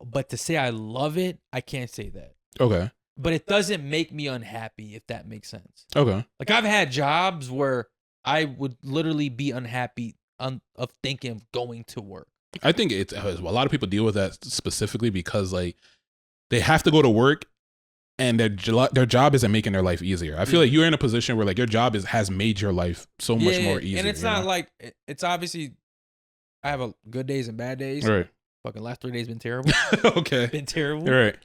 But to say I love it, I can't say that. Okay. But it doesn't make me unhappy, if that makes sense. Okay. Like I've had jobs where I would literally be unhappy of thinking of going to work. I think it's a lot of people deal with that specifically because like they have to go to work and their job isn't making their life easier. I feel like you're in a position where like your job has made your life so much more easier. And it's not like it's obviously I have a good days and bad days. Right. Fucking last 3 days been terrible. Okay. Been terrible. Right.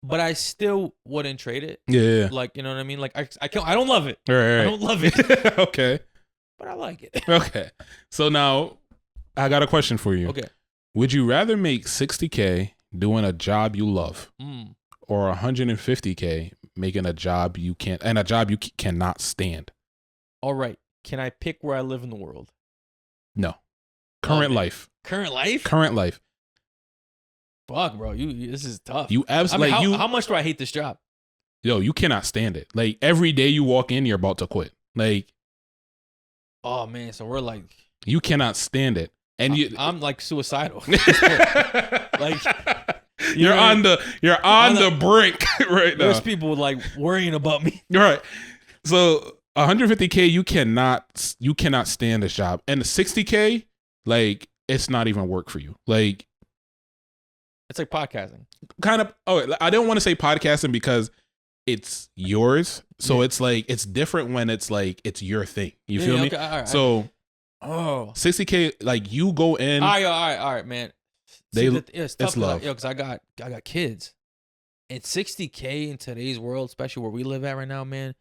But I still wouldn't trade it. Yeah. Like, you know what I mean? Like I don't love it. Right. I don't love it. Okay. But I like it. Okay. So now I got a question for you. Okay. Would you rather make $60K doing a job you love, or $150K making a job you can't, and a job you cannot stand? All right. Can I pick where I live in the world? No. Current life. Current life? Current life. Fuck, bro. This is tough. You absolutely. I mean, how much do I hate this job? Yo, you cannot stand it. Like, every day you walk in, you're about to quit. Like, oh man, so we're like, you cannot stand it, and I'm like suicidal. Like, you're on the brink right now. There's people like worrying about me. Right. So 150K, you cannot stand this job, and the 60K, like, it's not even work for you. Like, it's like podcasting. Kind of. Oh, I don't want to say podcasting because it's yours. So it's like, it's different when it's like, it's your thing. You feel me? Okay, all right. So 60K, like, you go in. All right, man. It's tough, love. Because I got kids. And 60K in today's world, especially where we live at right now, man,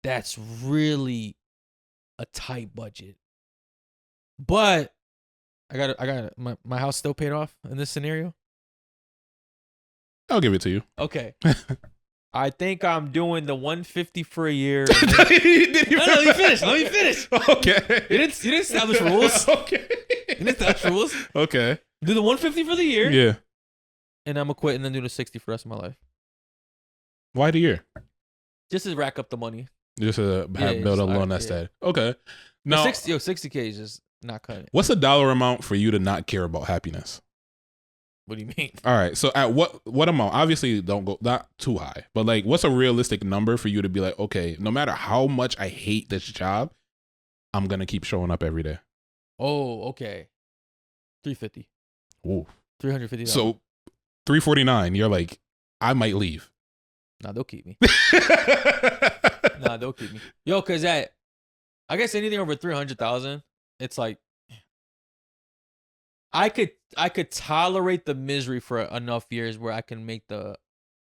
that's really a tight budget. But I got my house still paid off in this scenario. I'll give it to you. Okay. I think I'm doing the 150 for a year. Let me finish. Okay. You didn't establish rules. Okay. You didn't establish rules. Okay. Do the 150 for the year. Yeah. And I'm gonna quit and then do the 60 for the rest of my life. Why the year? Just to rack up the money. Just to build a loan nest egg. Okay. Now 60K is just not cutting it. What's the dollar amount for you to not care about happiness? What do you mean? All right. So at what amount? Obviously, don't go not too high, but like, what's a realistic number for you to be like, okay, no matter how much I hate this job, I'm gonna keep showing up every day. Oh, okay. 350. Ooh. $350. So 349. You're like, I might leave. Nah, they'll keep me. They'll keep me. Yo, cause I guess anything over 300,000, it's like, I could tolerate the misery for enough years where I can make the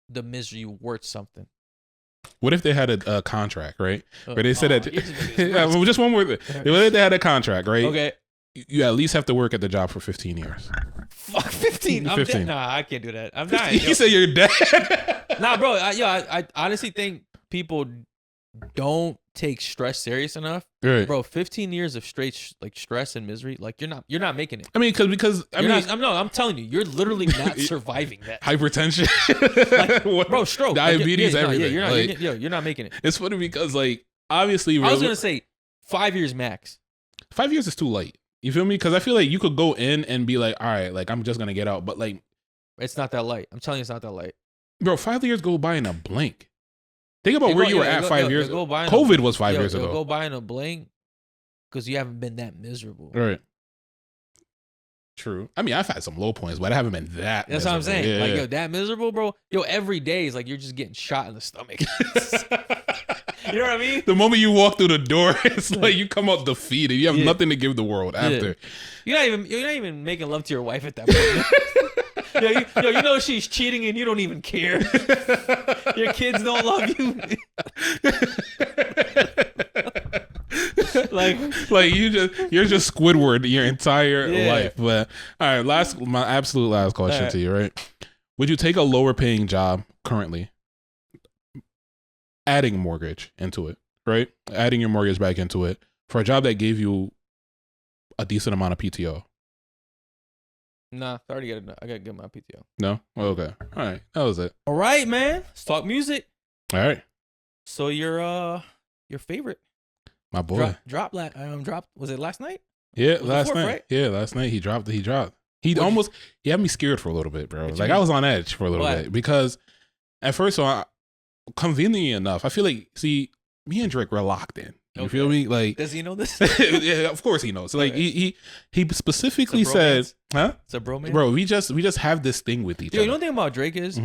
misery worth something. What if they had a contract, right? Where they said that just one more thing. What if they had a contract, right? Okay. You at least have to work at the job for 15 years. Fuck 15. I'm 15. dead. Nah, I can't do that. I'm dying. You say you're dead. Nah, bro. I honestly think people don't take stress serious enough. Right. Bro, 15 years of straight like stress and misery, like you're not making it. I mean, because I'm telling you, you're literally not surviving that. Hypertension, like, bro, stroke, diabetes, like, everything. You're not making it. It's funny because, like, obviously, I was gonna say 5 years max. 5 years is too late. You feel me? Because I feel like you could go in and be like, all right, like, I'm just gonna get out, but like, it's not that light. I'm telling you, it's not that light. Bro, 5 years go by in a blink. Think about where you were at 5 years ago. COVID was 5 years ago. Go by in a blink because you haven't been that miserable. Right. True. I mean, I've had some low points, but I haven't been that That's miserable. what I'm saying. Yeah, like, yeah. yo, that miserable, bro. Yo, every day is like you're just getting shot in the stomach. You know what I mean? The moment you walk through the door, it's like you come out defeated. You have nothing to give the world after. You're not even making love to your wife at that point. You know she's cheating and you don't even care. Your kids don't love you. like you're just Squidward your entire life. But all right, my absolute last question to you, right? Would you take a lower paying job currently, adding mortgage into it, right? Adding your mortgage back into it for a job that gave you a decent amount of PTO? Nah, I already got enough. I got to get my PTO. No? Okay. All right. That was it. All right, man. Let's talk music. All right. So your favorite, my boy, dropped. Was it last night? Yeah, last night. Right? Yeah, last night he dropped. He had me scared for a little bit, bro. Like, I was on edge for a little bit because at first, conveniently enough, I feel like, see, me and Drake were locked in. You feel me? Like, does he know this? Yeah, of course he knows. So, like, he specifically said, "Huh? It's a bromance, bro. We just have this thing with each other." You know the thing about Drake is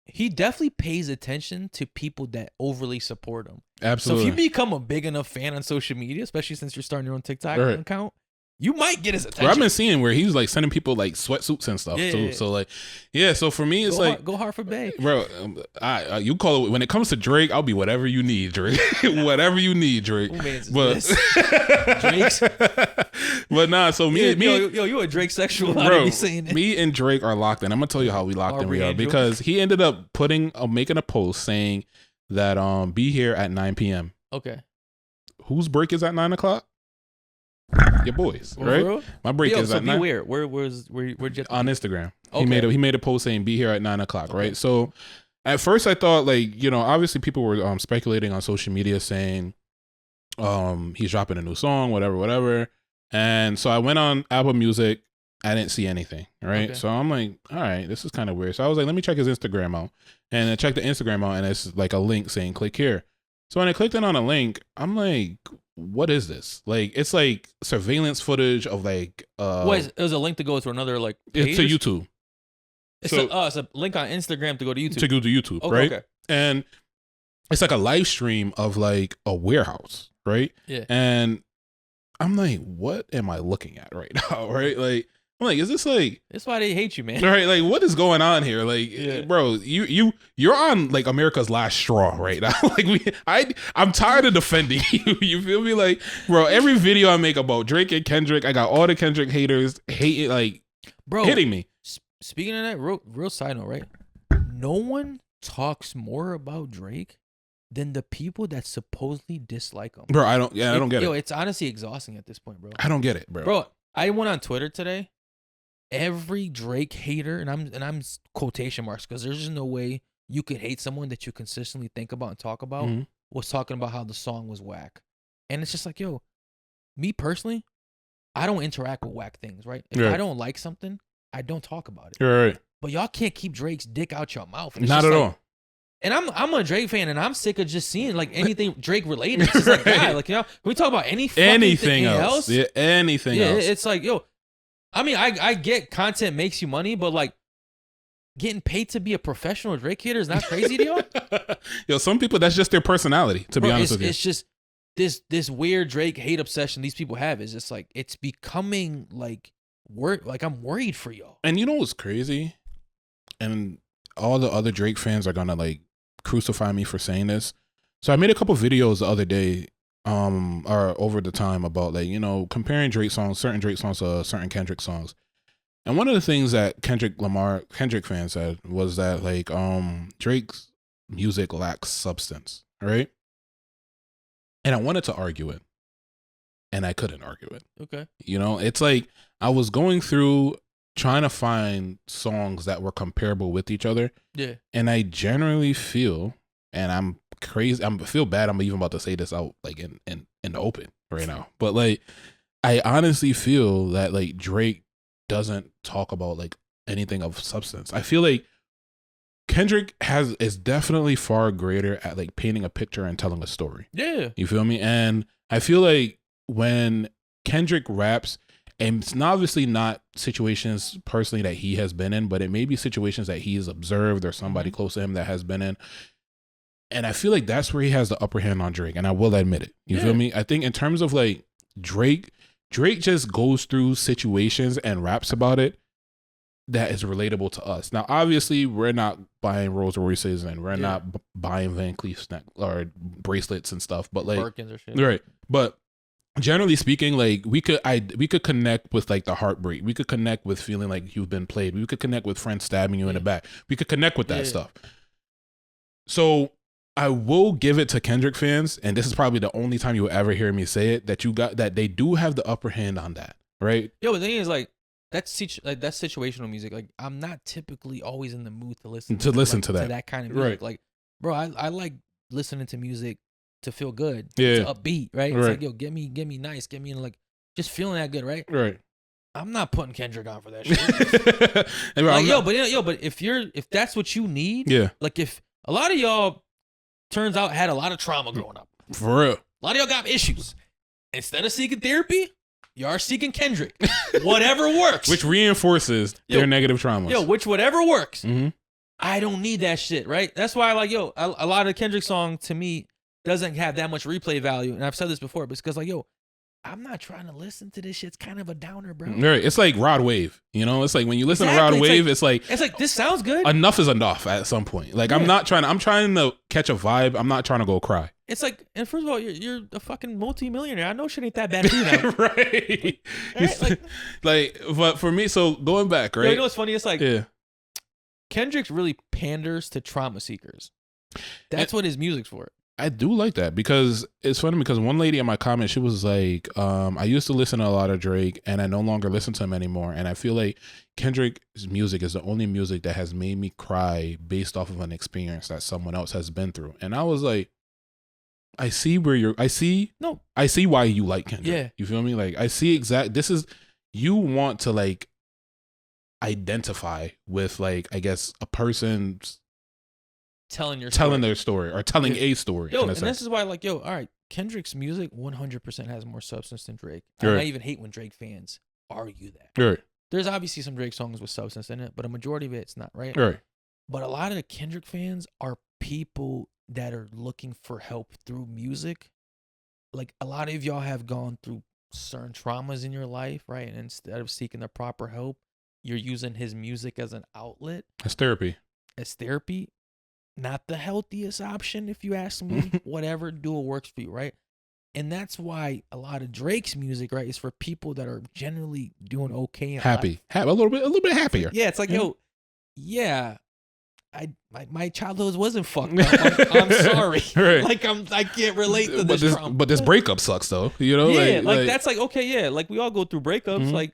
he definitely pays attention to people that overly support him. Absolutely. So if you become a big enough fan on social media, especially since you're starting your own TikTok account, you might get his attention. Bro, I've been seeing where he was like sending people like sweatsuits and stuff too. Yeah. So like, yeah. So for me, it's go hard for Bae. Bro, you call it, when it comes to Drake, I'll be whatever you need, Drake. Whatever you need, Drake. Who mans is but this? Drake's. But nah, so you a Drake sexual, bro, be saying it. Me and Drake are locked in. I'm gonna tell you how we locked in we are, because he ended up making a post saying that be here at 9 p.m. Okay. Whose break is at 9 o'clock? Your boys, right? Bro? My break is at 9. Where'd you on Instagram. Okay. He made a post saying be here at 9 o'clock, right? So at first I thought, like, you know, obviously people were speculating on social media saying he's dropping a new song, whatever. And so I went on Apple Music. I didn't see anything, right? So I'm like, all right, this is kind of weird. So I was like, let me check his Instagram out. And I checked the Instagram out, and it's like a link saying click here. So when I clicked in on a link, I'm like, what is this? Like, it's like surveillance footage of like it was a link to go to another like page? It's to YouTube. It's a link on Instagram to go to YouTube. To go to YouTube, right? Okay. And it's like a live stream of like a warehouse, right? Yeah. And I'm like, what am I looking at right now, right? Like, I'm like, is this like? That's why they hate you, man. Right? Like, what is going on here? Like, bro, you're on like America's last straw right now. Like, I'm tired of defending you. You feel me? Like, bro, every video I make about Drake and Kendrick, I got all the Kendrick haters hating, like, bro, hitting me. Speaking of that, real side note, right? No one talks more about Drake than the people that supposedly dislike him. Bro, I don't get it. Yo, it's honestly exhausting at this point, bro. I don't get it, bro. Bro, I went on Twitter today. Every Drake hater, and I'm quotation marks, because there's just no way you could hate someone that you consistently think about and talk about, was talking about how the song was whack. And it's just like, yo, me personally, I don't interact with whack things, right? If I don't like something, I don't talk about it. Right. But y'all can't keep Drake's dick out your mouth. Not at all. And I'm a Drake fan, and I'm sick of just seeing like anything Drake related. It's just like, God, like, you know, can we talk about anything else? Yeah, anything else. It's like, yo, I mean, I get content makes you money, but like getting paid to be a professional Drake hater is not crazy to y'all. Yo, some people, that's just their personality, to be honest with you. It's just this weird Drake hate obsession these people have is just like, it's becoming like I'm worried for y'all. And you know what's crazy? And all the other Drake fans are gonna like crucify me for saying this. So I made a couple videos the other day, or over the time, about like, you know, comparing certain Drake songs to certain Kendrick songs. And one of the things that Kendrick fans said was that like Drake's music lacks substance, right? And I wanted to argue it, and I couldn't argue it. Okay. You know, it's like I was going through trying to find songs that were comparable with each other. Yeah. And I generally feel, and I'm crazy, I feel bad I'm even about to say this out like in the open right now. But like, I honestly feel that like Drake doesn't talk about like anything of substance. I feel like Kendrick is definitely far greater at like painting a picture and telling a story. Yeah. You feel me? And I feel like when Kendrick raps, and it's obviously not situations personally that he has been in, but it may be situations that he's observed or somebody close to him that has been in. And I feel like that's where he has the upper hand on Drake. And I will admit it. You feel me? I think in terms of like Drake just goes through situations and raps about it that is relatable to us. Now, obviously, we're not buying Rolls Royces and we're not buying Van Cleef or bracelets and stuff, but like, Birkins or shit. Right. But generally speaking, like we could connect with like the heartbreak. We could connect with feeling like you've been played. We could connect with friends stabbing you in the back. We could connect with that stuff. So I will give it to Kendrick fans, and this is probably the only time you will ever hear me say it, that they do have the upper hand on that, right? Yo, the thing is like that's situational music. Like I'm not typically always in the mood to listen to that kind of music. Right. Like, bro, I like listening to music to feel good, to upbeat, right? It's like, yo, get me nice, get me in like just feeling that good, right? Right. I'm not putting Kendrick on for that shit. Like, but if that's what you need, like if a lot of y'all turns out had a lot of trauma growing up, for real, a lot of y'all got issues. Instead of seeking therapy, you are seeking Kendrick. Whatever works, which reinforces their negative traumas. Whatever works. I don't need that shit, right? That's why, like, a lot of Kendrick song to me doesn't have that much replay value, and I've said this before, but it's because like, I'm not trying to listen to this shit. It's kind of a downer, bro. Right. It's like Rod Wave. You know, it's like when you listen to Rod Wave, it's like this sounds good. Enough is enough at some point. Like I'm trying to catch a vibe. I'm not trying to go cry. It's like, and first of all, you're a fucking multi-millionaire. I know shit ain't that bad for you now. Right. Like, but for me, so going back, right? You know what's funny? It's like, Kendrick really panders to trauma seekers. That's what his music's for. I do like that because it's funny because one lady in my comment, she was like, I used to listen to a lot of Drake and I no longer listen to him anymore. And I feel like Kendrick's music is the only music that has made me cry based off of an experience that someone else has been through. And I was like, I see why you like Kendrick. Yeah. You feel me? Like you want to like identify with like, I guess a person's telling their story or telling a story. Yo, and this is why, like, all right, Kendrick's music 100% has more substance than Drake. Right. I even hate when Drake fans argue that. Right. There's obviously some Drake songs with substance in it, but a majority of it's not, right? Right. But a lot of the Kendrick fans are people that are looking for help through music. Like, a lot of y'all have gone through certain traumas in your life, right? And instead of seeking the proper help, you're using his music as an outlet. As therapy. Not the healthiest option, if you ask me. Whatever, do what works for you, right? And that's why a lot of Drake's music, right, is for people that are generally doing okay in happy, a little bit happier. Yeah, it's like, my childhood wasn't fucked up. I'm sorry. Right. Like I can't relate to this trauma. But this breakup sucks though. You know, yeah, like that's like okay, yeah, like we all go through breakups. Mm-hmm. Like,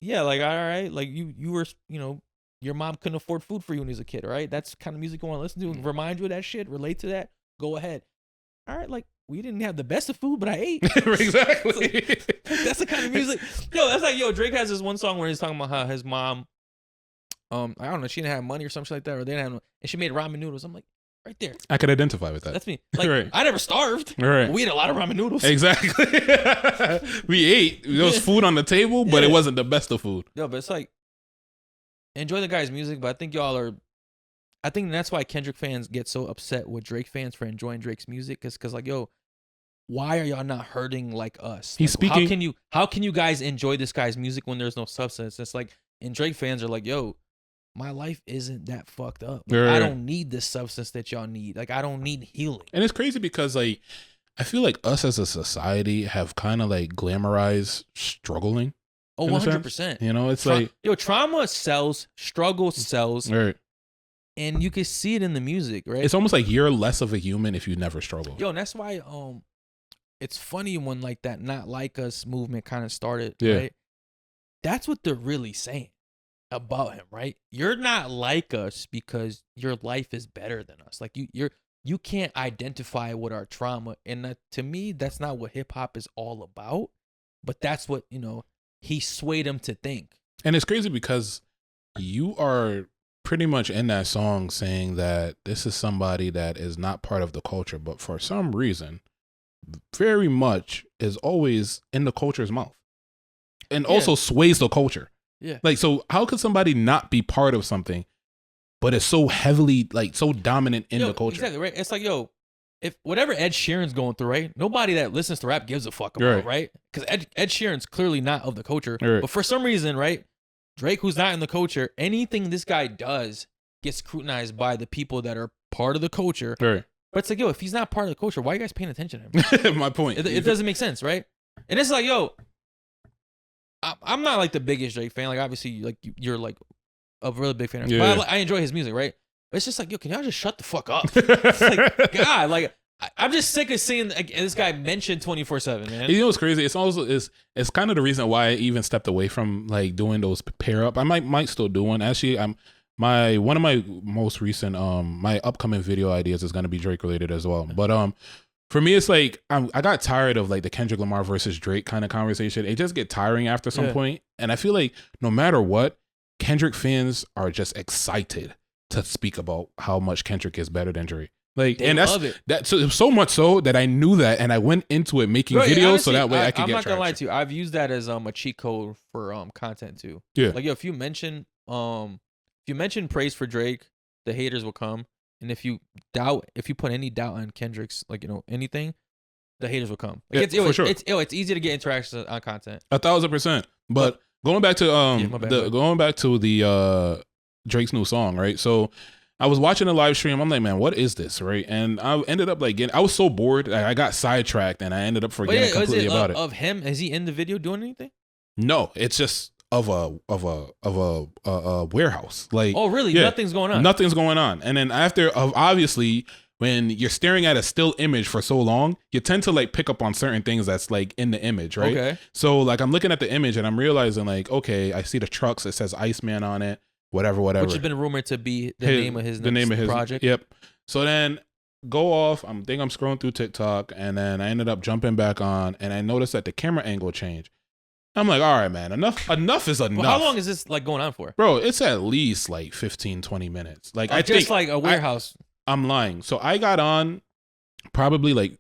yeah, like all right, like you were, you know. Your mom couldn't afford food for you when you was a kid, right? That's the kind of music you want to listen to. Remind you of that shit. Relate to that. Go ahead. All right, like, we didn't have the best of food, but I ate. Exactly. Like, that's the kind of music. That's like, Drake has this one song where he's talking about how his mom, I don't know, she didn't have money or something like that, or they didn't have, and she made ramen noodles. I'm like, right there. I could identify with that. That's me. Like, right. I never starved. Right. We ate a lot of ramen noodles. Exactly. We ate. There was food on the table, but it wasn't the best of food. But it's like, enjoy the guy's music, but I think that's why Kendrick fans get so upset with Drake fans for enjoying Drake's music, because like, why are y'all not hurting like us? He's like, speaking. How can you guys enjoy this guy's music when there's no substance? It's like, and Drake fans are like, my life isn't that fucked up. Like, right. I don't need this substance that y'all need. Like, I don't need healing. And it's crazy because like, I feel like us as a society have kind of like glamorized struggling. Oh, 100%. You know, it's like trauma sells, struggle sells, right? And you can see it in the music, right? It's almost like you're less of a human if you never struggle. And that's why it's funny when like that "Not Like Us" movement kind of started, yeah. Right? That's what they're really saying about him, right? You're not like us because your life is better than us. Like you can't identify with our trauma, and to me, that's not what hip hop is all about. But that's what he swayed him to think. And it's crazy because you are pretty much in that song saying that this is somebody that is not part of the culture, but for some reason, very much is always in the culture's mouth and also sways the culture. Yeah. Like, so how could somebody not be part of something, but it's so heavily, like, so dominant in the culture? Exactly, right? It's like, if whatever Ed Sheeran's going through, right? Nobody that listens to rap gives a fuck about, right? Because Ed Sheeran's clearly not of the culture. Right. But for some reason, right? Drake, who's not in the culture, anything this guy does gets scrutinized by the people that are part of the culture. Right. But it's like, yo, if he's not part of the culture, why are you guys paying attention to him? My point. It doesn't make sense, right? And it's like, yo, I'm not like the biggest Drake fan. Like, obviously, like you're like a really big fan of him. But I enjoy his music, right? But it's just like, yo, can y'all just shut the fuck up? It's like, God, like, I'm just sick of seeing this guy mentioned 24/7, man. You know what's crazy? It's also it's kind of the reason why I even stepped away from like doing those pair up. I might still do one. Actually, one of my most recent my upcoming video ideas is going to be Drake related as well. But for me, it's like I got tired of like the Kendrick Lamar versus Drake kind of conversation. It just get tiring after some point, and I feel like no matter what, Kendrick fans are just excited to speak about how much Kendrick is better than Drake. Like, they love it. So much so that I knew that, and I went into it making videos honestly, so that way I could get traction. I'm not gonna lie to you. I've used that as a cheat code for content too. Yeah. Like, if you mention praise for Drake, the haters will come, and if you put any doubt on Kendrick's anything, the haters will come. Like for sure. It's easy to get interactions on content. 1,000%. But going back to the Drake's new song, right? So I was watching the live stream. I'm like, man, what is this, right? And I ended up like I was so bored. I got sidetracked, and I ended up forgetting completely about it. Of him, is he in the video doing anything? No, it's just of a warehouse. Like, oh, really? Yeah, nothing's going on. Nothing's going on. And then after, obviously, when you're staring at a still image for so long, you tend to like pick up on certain things that's like in the image, right? Okay. So like I'm looking at the image and I'm realizing like, okay, I see the trucks. It says Iceman on it. Whatever. Which has been rumored to be the name of his project. Yep. So then go off. I'm scrolling through TikTok, and then I ended up jumping back on, and I noticed that the camera angle changed. I'm like, all right, man, enough is enough. Well, how long is this like going on for? Bro, it's at least like 15, 20 minutes. Like I just think like a warehouse. I'm lying. So I got on probably like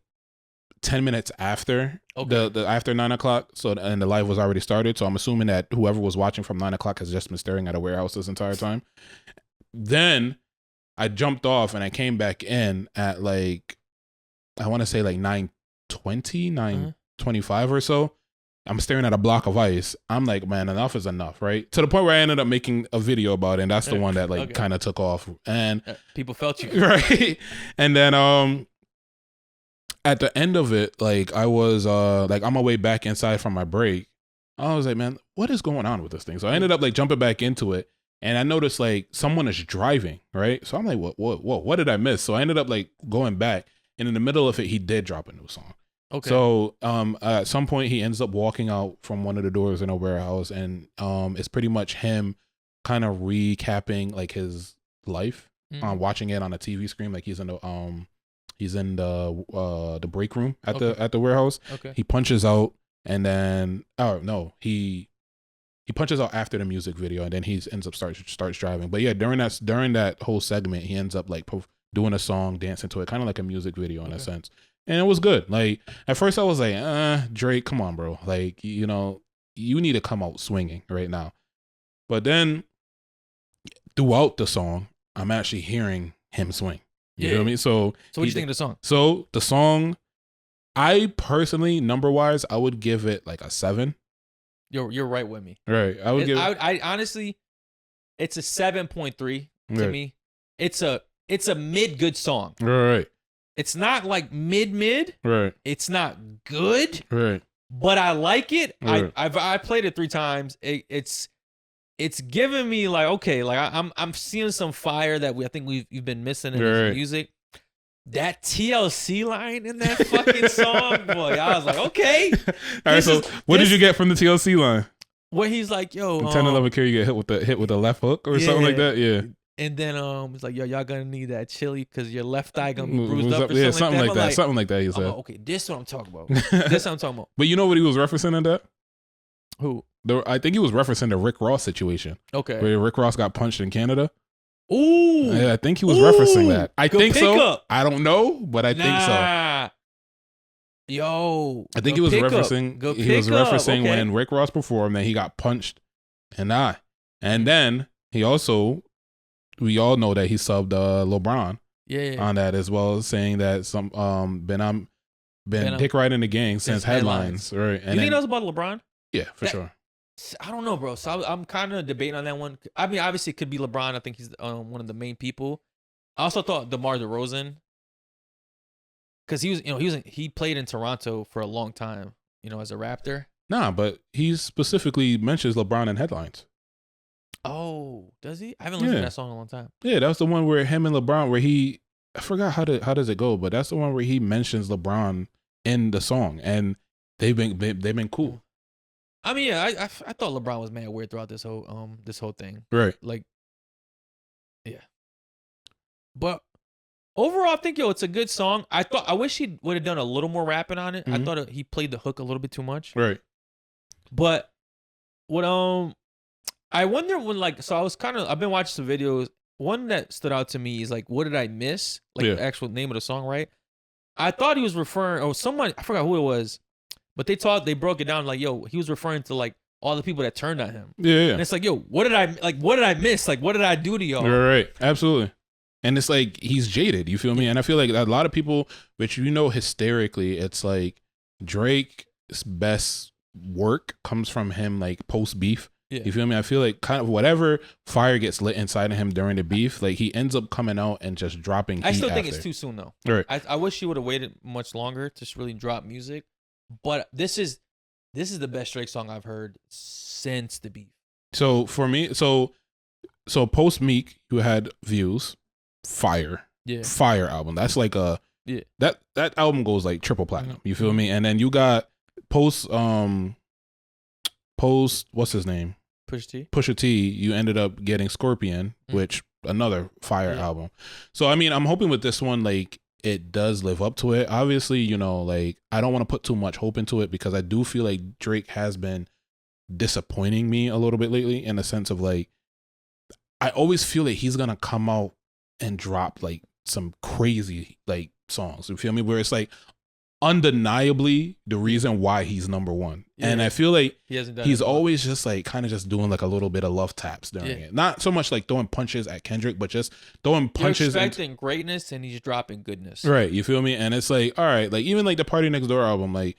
10 minutes after the after 9 o'clock. So and the live was already started. So I'm assuming that whoever was watching from 9 o'clock has just been staring at a warehouse this entire time. Then I jumped off and I came back in at like, I want to say like 9:20, 9:25 or so. I'm staring at a block of ice. I'm like, man, enough is enough, right? To the point where I ended up making a video about it, and that's the one that like kind of took off. And people felt you. Right. And then at the end of it, like I was like on my way back inside from my break. I was like, man, what is going on with this thing? So I ended up like jumping back into it, and I noticed like someone is driving, right? So I'm like, what did I miss? So I ended up like going back, and in the middle of it, he did drop a new song. Okay. So at some point he ends up walking out from one of the doors in a warehouse, and it's pretty much him kind of recapping like his life, watching it on a TV screen. Like he's in the break room at the warehouse. Okay. He punches out, and then he punches out after the music video, and then he ends up starts driving. But yeah, during that whole segment, he ends up like doing a song, dancing to it, kind of like a music video in a sense. And it was good. Like at first I was like, Drake, come on, bro. Like, you know, you need to come out swinging right now. But then throughout the song, I'm actually hearing him swing. You know what I mean? So what do you think of the song? So the song, I personally, number wise, I would give it like a 7. You're right with me. Right. I honestly, it's a 7.3 to me. It's a mid good song. Right. It's not like mid. Right. It's not good. Right. But I like it. Right. I played it 3 times. It's giving me like, okay, like I'm seeing some fire that I think we've been missing in this music. That TLC line in that fucking song, boy, I was like, okay. All right, so what did you get from the TLC line? Where he's like, yo, 10-11 carry, you get hit with the left hook or something like that? Yeah. And then it's like, yo, y'all gonna need that chili because your left thigh gonna be bruised up or something like that. Something like that, he said. Okay, this is what I'm talking about. This is what I'm talking about. But you know what he was referencing in that? Who? I think he was referencing the Rick Ross situation. Okay. Where Rick Ross got punched in Canada. Ooh. Yeah, I think he was referencing that. I think so. Up. I don't know, but I think so. Yo. I think he was referencing when Rick Ross performed that he got punched in the eye. And then we all know that he subbed LeBron on that as well, saying that some been dick riding the gang since headlines. Right. And you think that was about LeBron? Yeah, for sure. I don't know, bro. So I'm kind of debating on that one. I mean, obviously it could be LeBron. I think he's one of the main people. I also thought DeMar DeRozan, because he played in Toronto for a long time, as a Raptor. Nah, but he specifically mentions LeBron in headlines. Oh, does he? I haven't listened to that song in a long time. Yeah, that was the one where him and LeBron, where I forgot how does it go, but that's the one where he mentions LeBron in the song, and they've been cool. I mean, yeah, I thought LeBron was mad weird throughout this whole thing. Right. Like, yeah. But overall, I think it's a good song. I wish he would have done a little more rapping on it. I thought he played the hook a little bit too much. Right. But what I wonder when I've been watching some videos. One that stood out to me is like, what did I miss? Like the actual name of the song, right? I thought he was referring, someone, I forgot who it was, but they broke it down like, yo, he was referring to like all the people that turned on him. Yeah. And it's like, yo, what did I miss? Like, what did I do to y'all? Right. Absolutely. And it's like he's jaded, you feel me? And I feel like a lot of people, which hysterically, it's like Drake's best work comes from him like post beef. Yeah. You feel me? I feel like kind of whatever fire gets lit inside of him during the beef, like he ends up coming out and just dropping. I still think it's too soon though. Right. I wish he would have waited much longer to really drop music. But this is the best Drake song I've heard since the beef. So for me, so post Meek, who had Views, fire album. That's like that album goes like triple platinum. You feel me? And then you got post what's his name? Pusha T. You ended up getting Scorpion, which another fire album. So I mean, I'm hoping with this one, like it does live up to it. Obviously, like I don't want to put too much hope into it because I do feel like Drake has been disappointing me a little bit lately in the sense of like I always feel like he's gonna come out and drop like some crazy like songs. You feel me? Where it's like undeniably the reason why he's number one. Yeah. And I feel like he's always just like kind of just doing like a little bit of love taps during it. Not so much like throwing punches at Kendrick, but just throwing punches. You're expecting greatness and he's dropping goodness. Right. You feel me? And it's like, all right, like even like the Party Next Door album, like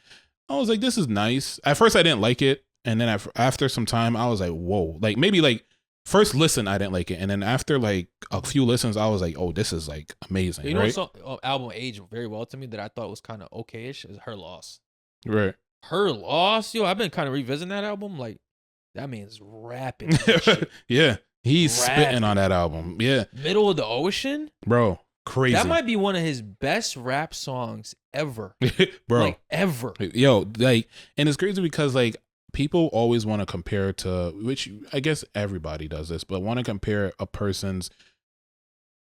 I was like, this is nice. At first I didn't like it. And then after some time I was like, whoa, like maybe like first listen, I didn't like it, and then after like a few listens, I was like, "Oh, this is like amazing." You know, what album aged very well to me that I thought was kind of okay-ish is Her Loss. Right. Her Loss, yo, I've been kind of revisiting that album. Like that man's rapping. Yeah, he's spitting on that album. Yeah. Middle of the Ocean, bro, crazy. That might be one of his best rap songs ever, bro. Like ever. Yo, like, and it's crazy because like. People always want to compare to, which I guess everybody does this, but want to compare a person's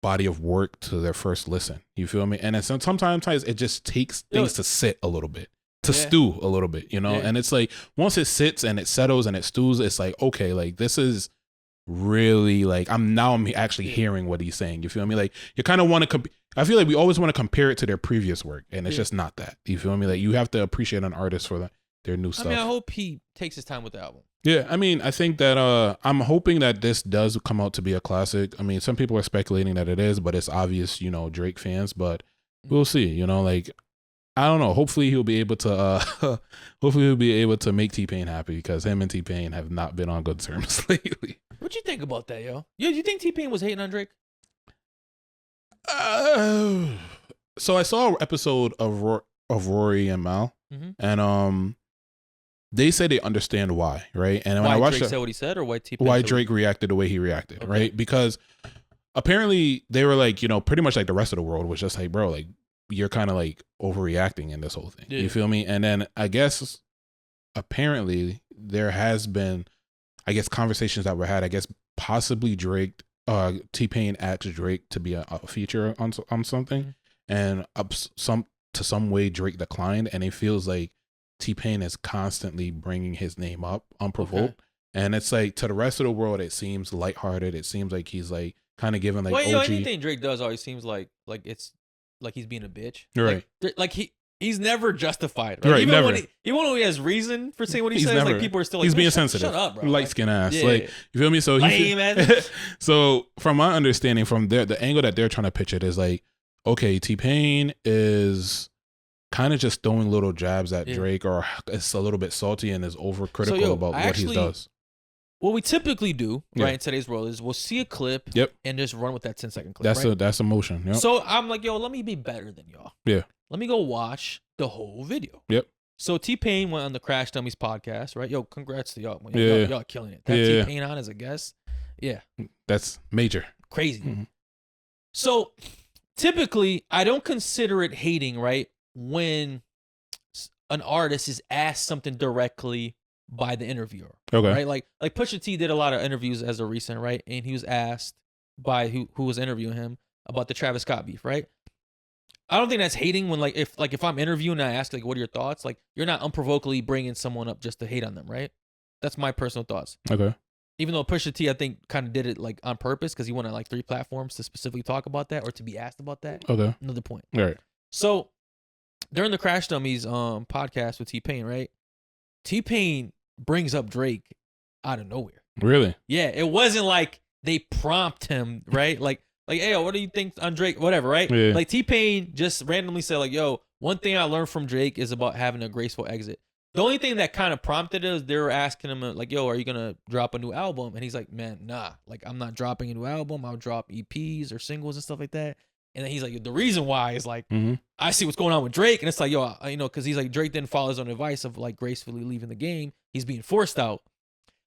body of work to their first listen. You feel me? And sometimes it just takes things to sit a little bit, to stew a little bit, And it's like once it sits and it settles and it stews, it's like, okay, like this is really like I'm actually hearing what he's saying. You feel me? Like you kind of want to I feel like we always want to compare it to their previous work, and it's just not that. You feel me? Like you have to appreciate an artist for their new stuff. I mean, I hope he takes his time with the album. Yeah, I mean, I think that I'm hoping that this does come out to be a classic. I mean, some people are speculating that it is, but it's obvious, Drake fans, but we'll see, like I don't know. Hopefully he'll be able to make T-Pain happy because him and T-Pain have not been on good terms lately. What you think about that, yo? Yo, do you think T-Pain was hating on Drake? So I saw an episode of Rory and Mal, and they say they understand why, right? And when why I watched Drake said what he said, or why T-Pain why Drake reacted the way he reacted, right? Because apparently they were like, pretty much like the rest of the world was just like, bro, like you're kind of like overreacting in this whole thing. Yeah. You feel me? And then I guess apparently there has been, conversations that were had. I guess possibly T-Pain asked Drake to be a feature on something, and some way Drake declined, and it feels like T-Pain is constantly bringing his name up unprovoked. And it's like to the rest of the world it seems lighthearted. It seems like he's like kind of giving like OG. Anything Drake does always seems like it's like he's being a bitch. Right. Like he's never justified. Right. Even never. Even when he has reason for saying what he says, like people are still like, he's being sensitive. Shut up, bro. Light skin ass. Yeah, like you feel me? So so from my understanding, from the angle that they're trying to pitch it is like, okay, T-Pain is kind of just throwing little jabs at Drake, or it's a little bit salty and is overcritical about what he does. What we typically do, right, in today's world is we'll see a clip and just run with that 10-second clip. That's a motion. Yep. So I'm like, yo, let me be better than y'all. Yeah. Let me go watch the whole video. Yep. So T-Pain went on the Crash Dummies podcast, right? Yo, congrats to y'all. Y'all killing it. That T-Pain on as a guest. Yeah. That's major. Crazy. Mm-hmm. So typically, I don't consider it hating, right? When an artist is asked something directly by the interviewer. Okay. Right? Like Pusha T did a lot of interviews as a recent, right? And he was asked by who was interviewing him about the Travis Scott beef, right? I don't think that's hating when if I'm interviewing and I ask like, what are your thoughts? Like you're not unprovokedly bringing someone up just to hate on them, right? That's my personal thoughts. Okay. Even though Pusha T, I think, kind of did it like on purpose because he went on like 3 platforms to specifically talk about that or to be asked about that. Okay. Another point. All right. So during the Crash Dummies podcast with T-Pain, right? T-Pain brings up Drake out of nowhere. Really? Yeah. It wasn't like they prompt him, right? Like Like, hey, what do you think on Drake? Whatever, right? Yeah. Like T-Pain just randomly said, like, yo, one thing I learned from Drake is about having a graceful exit. The only thing that kind of prompted it is they were asking him, like, yo, are you going to drop a new album? And he's like, man, nah. Like, I'm not dropping a new album. I'll drop EPs or singles and stuff like that. And then he's like, the reason why is like, I see what's going on with Drake. And it's like, yo, because he's like, Drake didn't follow his own advice of like gracefully leaving the game. He's being forced out.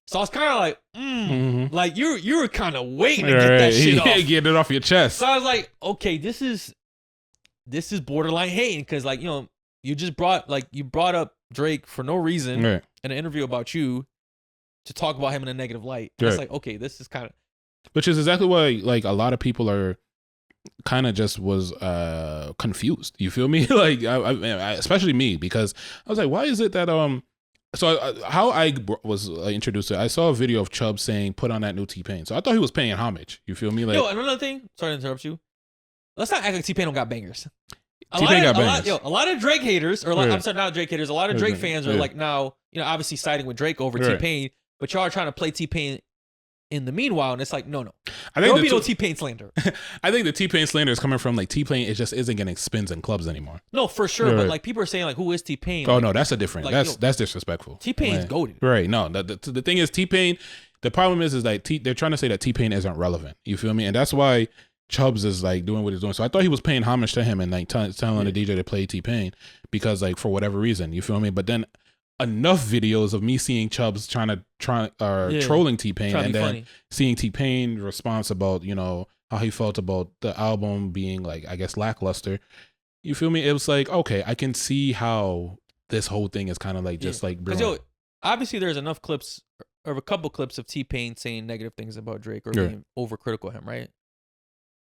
So I was kind of like, like you were kind of waiting to get that shit off. Get it off your chest. So I was like, okay, this is borderline hating because like, you just brought up Drake for no reason in an interview about you to talk about him in a negative light. It's like, okay, this is kind of. Which is exactly why like a lot of people are kind of just was confused. You feel me? Like I especially me, because I was like, why is it that so how I was introduced to it, I saw a video of Chubb saying put on that new T-Pain. So I thought he was paying homage. You feel me? Like, yo, another thing, sorry to interrupt you. Let's not act like T-Pain don't got bangers. T-Pain got bangers. A lot of Drake haters, or like, I'm sorry, not Drake haters, a lot of Drake fans are like now, obviously siding with Drake over T-Pain, but y'all are trying to play T-Pain in the meanwhile, and it's like, no. I think there'll be no T-Pain slander. I think the T-Pain slander is coming from like T-Pain. It just isn't getting spins in clubs anymore. No, for sure. But like people are saying like, who is T-Pain? Oh like, no, that's a different. Like, that's disrespectful. T-Pain's goated. Right. No, the thing is T-Pain. The problem is like they're trying to say that T-Pain isn't relevant. You feel me? And that's why Chubbs is like doing what he's doing. So I thought he was paying homage to him and like telling the DJ to play T-Pain because like for whatever reason. You feel me? But then enough videos of me seeing Chubbs trolling T-Pain and then funny. Seeing T-Pain response about, how he felt about the album being like, I guess, lackluster. You feel me? It was like, okay, I can see how this whole thing is kind of like just like, because obviously there's enough clips or a couple clips of T-Pain saying negative things about Drake or being overcritical of him, right?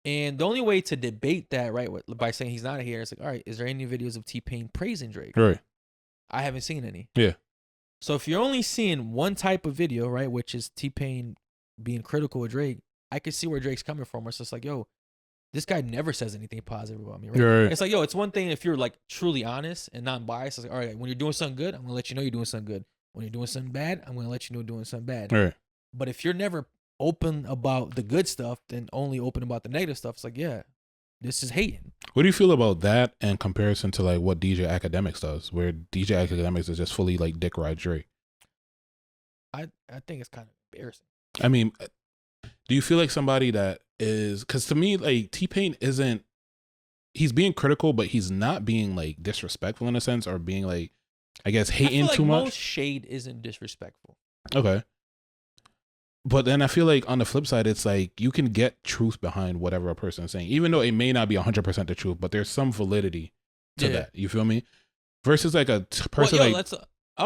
And the only way to debate that, right, by saying he's not here, it's like, all right, is there any videos of T-Pain praising Drake? Right. I haven't seen any. Yeah. So if you're only seeing one type of video, right, which is T-Pain being critical of Drake, I can see where Drake's coming from. Where it's just like, yo, this guy never says anything positive about me, right? Right. It's like, yo, it's one thing if you're like truly honest and not biased. It's like, all right, when you're doing something good, I'm gonna let you know you're doing something good. When you're doing something bad, I'm gonna let you know you're doing something bad. Right. But if you're never open about the good stuff, then only open about the negative stuff, it's like, yeah, this is hating. What do you feel about that in comparison to like what DJ Academics does, where DJ Academics is just fully like dick ride Drake? I think it's kind of embarrassing. I mean, do you feel like somebody that is, because to me, like T-Pain isn't, he's being critical, but he's not being like disrespectful in a sense, or being like, I guess, hating I feel like too much. Most shade isn't disrespectful. Okay. But then I feel like on the flip side, it's like you can get truth behind whatever a person is saying, even though it may not be 100% the truth, but there's some validity to that. You feel me? Versus like a person I want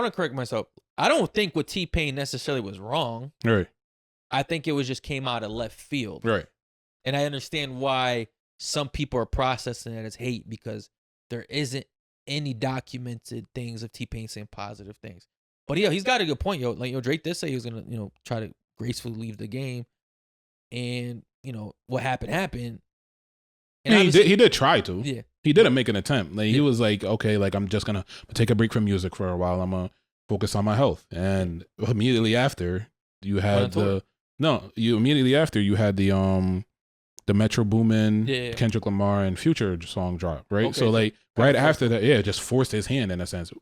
to correct myself. I don't think what T-Pain necessarily was wrong. Right. I think it was just came out of left field. Right. And I understand why some people are processing it as hate, because there isn't any documented things of T-Pain saying positive things. But yeah, he's got a good point, yo. Like, Drake did say he was gonna, try to gracefully leave the game, and what happened. And he did try to. Yeah, he didn't make an attempt. Like he was like, okay, like I'm just gonna take a break from music for a while. I'm gonna focus on my health. And immediately after, you had the Metro Boomin, Kendrick Lamar and Future song drop, right? Okay, so like right after that, just forced his hand in a sense,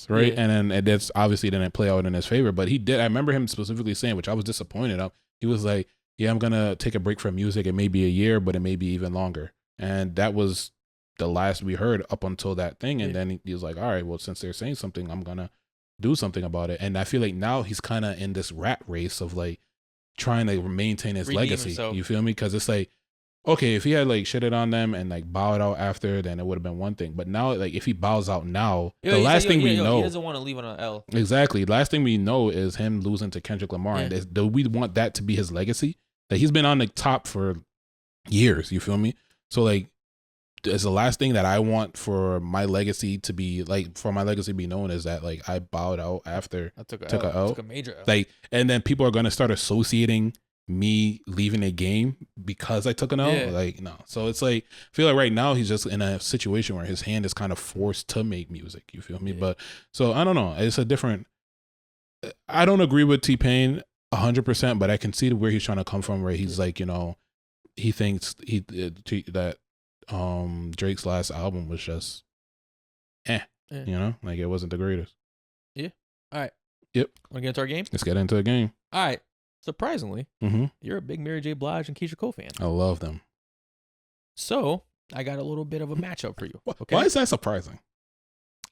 right? Yeah. And then that's obviously didn't play out in his favor, but he did. I remember him specifically saying, which I was disappointed of. He was like, yeah, I'm gonna take a break from music. It may be a year, but it may be even longer. And that was the last we heard up until that thing. And then he was like, all right, well, since they're saying something, I'm gonna do something about it. And I feel like now he's kind of in this rat race of like trying to maintain his legacy. Himself. You feel me? Because it's like, okay, if he had like shitted on them and like bowed out after, then it would have been one thing. But now, like if he bows out now, the last thing we know, he doesn't want to leave on an L. Exactly. The last thing we know is him losing to Kendrick Lamar. Yeah. And do we want that to be his legacy? Like he's been on the top for years. You feel me? So like, is the last thing that I want for my legacy to be known is that like I bowed out after I took a major L. Like, and then people are gonna start associating me leaving a game because I took an L. Yeah. Like no, so it's like I feel like right now he's just in a situation where his hand is kind of forced to make music. You feel me? Yeah. But so I don't know. It's a different. I don't agree with T-Pain 100%, but I can see where he's trying to come from. Where he's like, he thinks that Drake's last album was just you know, like it wasn't the greatest. Yeah. All right. Yep. Want to get into our game? Let's get into a game. All right. Surprisingly, you're a big Mary J. Blige and Keisha Cole fan. I love them. So I got a little bit of a matchup for you. Okay? Why is that surprising?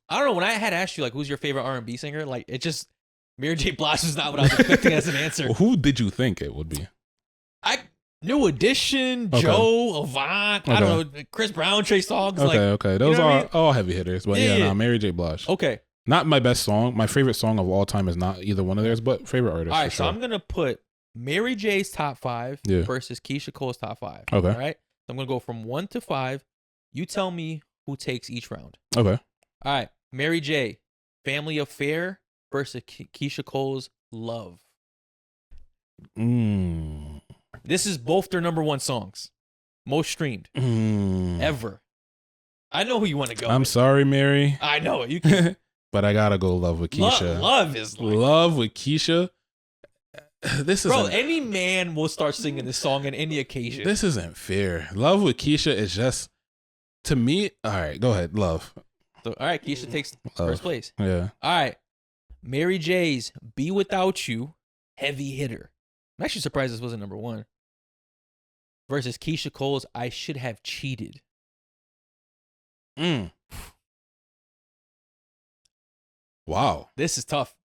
I don't know. When I had asked you, like, who's your favorite R&B singer, like, it just, Mary J. Blige was not what I was expecting as an answer. Well, who did you think it would be? New Edition, Joe, Avant, I don't know, Chris Brown, Trey Songz. Okay. Those are all heavy hitters. But Mary J. Blige. Okay. Not my best song. My favorite song of all time is not either one of theirs, but favorite artist. All right, so I'm going to put Mary J's top 5 versus Keisha Cole's top 5. Okay. All right? So I'm going to go from 1 to 5. You tell me who takes each round. Okay. All right. Mary J, Family Affair versus Keisha Cole's Love. This is both their number 1 songs. Most streamed. Ever. I know who you want to go with. Sorry, Mary. I know it. You can. But I gotta go Love with Keisha. Love is like... Love with Keisha. This is any man will start singing this song on any occasion. This isn't fair. Love with Keisha is just, to me. All right, go ahead. Love. So, all right, Keisha takes first place. Yeah. All right, Mary J's "Be Without You," heavy hitter. I'm actually surprised this wasn't number 1. Versus Keisha Cole's "I Should Have Cheated." Wow. This is tough.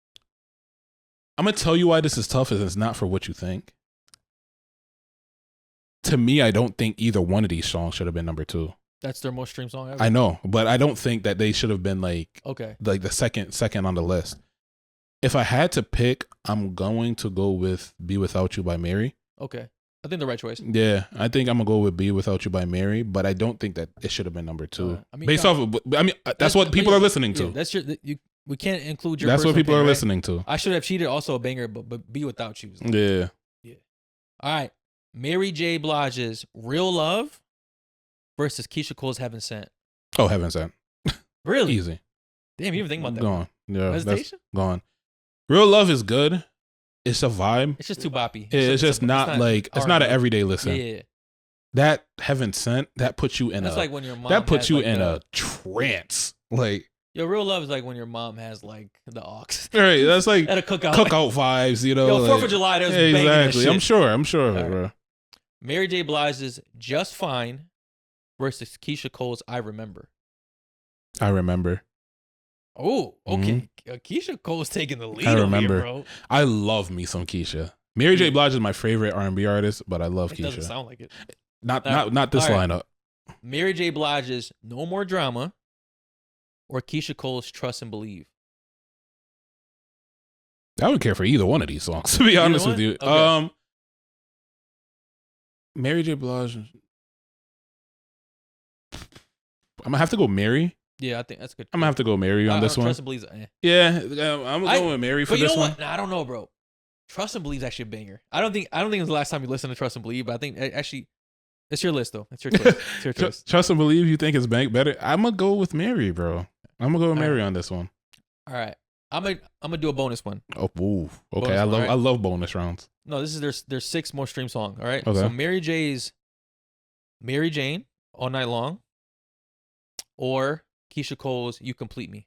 I'm going to tell you why this is tough is it's not for what you think. To me, I don't think either one of these songs should have been number 2. That's their most streamed song ever? I know, but I don't think that they should have been like the second on the list. If I had to pick, I'm going to go with "Be Without You" by Mary. Okay. I think the right choice. Yeah, I think I'm going to go with "Be Without You" by Mary, but I don't think that it should have been number 2. That's what people are listening to. That's we can't include your. That's what people opinion, are listening to. I Should Have Cheated, also a banger, but "Be Without You." Yeah. All right, Mary J. Blige's "Real Love" versus Keisha Cole's "Heaven Sent." Oh, Heaven Sent. Really? Easy. Damn, you even think about that? Gone. Yeah. Hesitation? That's gone. Real Love is good. It's a vibe. It's just too boppy. It's just not like it's not an everyday listen. Yeah. That Heaven Sent, that puts you in like when your mom that puts you like in a trance. Like Real Love is like when your mom has like the aux. Right, that's like at a cookout vibes, you know. Yo, 4th of July, there's exactly. I'm sure of it, right. Bro. Mary J. Blige's "Just Fine" versus Keisha Cole's "I Remember." I remember. Oh, okay. Keisha Cole's taking the lead. I remember. Here, bro. I love me some Keisha. Mary J. Blige is my favorite R&B artist, but I love Keisha. Doesn't sound like it. Not this lineup. Mary J. Blige's "No More Drama" or Keisha Cole's "Trust and Believe." I wouldn't care for either one of these songs, to be honest with you. Okay. Mary J. Blige. I'm gonna have to go Mary. Yeah, I think that's good. I'm gonna have to go Mary on this one. Trust and Believe. Yeah, I'm going with Mary for this one. Nah, I don't know, bro. Trust and Believe is actually a banger. I don't think it was the last time you listened to Trust and Believe, but I think actually it's your list though. It's your choice. It's your choice. Trust and Believe. You think it's better? I'm gonna go with Mary, bro. I'm gonna go with Mary on this one. All right, I'm gonna do a bonus one. Oh, ooh. Okay. I love bonus rounds. No, this is their 6th most streamed song. All right. Okay. So Mary J's "Mary Jane" All Night Long, or Keisha Cole's "You Complete Me."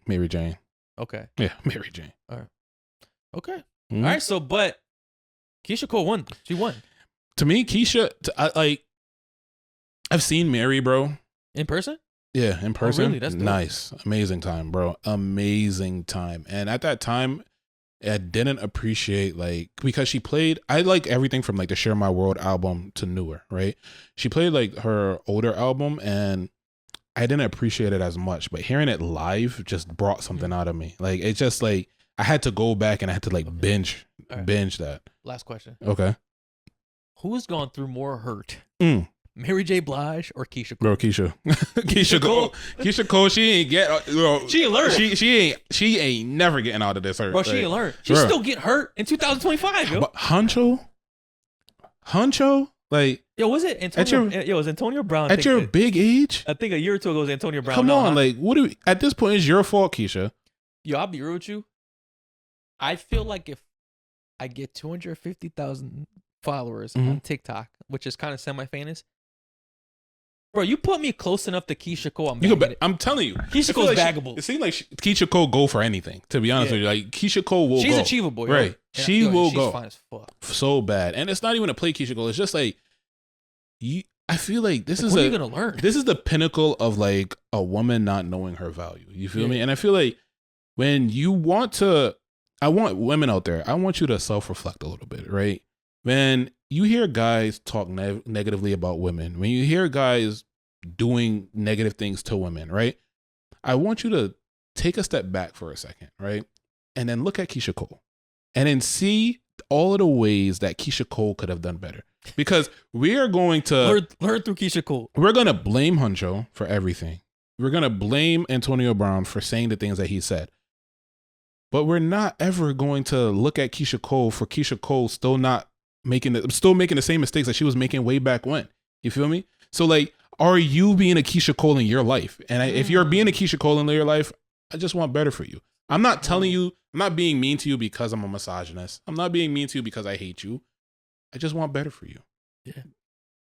Mary Jane. Okay. Yeah, Mary Jane. All right. Okay. All right. So, but Keisha Cole won. She won. To me, Keisha, I've seen Mary, bro. In person? Yeah, in person. Oh, really? That's dope. Nice. Amazing time, bro. Amazing time. And at that time, I didn't appreciate, because she played, I like everything from, the Share My World album to newer, right? She played, her older album, and I didn't appreciate it as much. But hearing it live just brought something out of me. It's just, I had to go back and I had to, binge that. Last question. Okay. Who's gone through more hurt? Mary J. Blige or Keisha Cole? Bro, Keisha. Keisha Cole. Keisha Cole, she ain't get. She ain't learn. She ain't never getting out of this hurt. Bro, she ain't learn. She's still getting hurt in 2025, yo. But Huncho? Yo, was it Antonio? It was Antonio Brown. At your big age? I think a year or two ago it was Antonio Brown. Come on, what do we, at this point, it's your fault, Keisha. Yo, I'll be real with you. I feel like if I get 250,000 followers on TikTok, which is kind of semi-famous. Bro, you put me close enough to Keisha Cole. I'm telling you, Keisha Cole's baggable. It seems like Keisha Cole go for anything. To be honest with you, like Keisha Cole will. She's go. achievable, right? She will go. She's fine as fuck. So bad, and it's not even to play Keisha Cole. It's just like I feel like this is what are you gonna learn? This is the pinnacle of like a woman not knowing her value. You feel me? And I feel like when you want to, I want women out there. I want you to self-reflect a little bit, right? When you hear guys talk negatively about women, when you hear guys doing negative things to women, right? I want you to take a step back for a second, right? And then look at Keisha Cole and then see all of the ways that Keisha Cole could have done better. Because we are going to learn through Keisha Cole. We're going to blame Huncho for everything. We're going to blame Antonio Brown for saying the things that he said. But we're not ever going to look at Keisha Cole for Keisha Cole still making the same mistakes that she was making way back when. You feel me? So like, are you being a Keisha Cole in your life? And if you're being a Keisha Cole in your life, I just want better for you. I'm not telling you, I'm not being mean to you because I'm a misogynist. I'm not being mean to you because I hate you. I just want better for you. Yeah.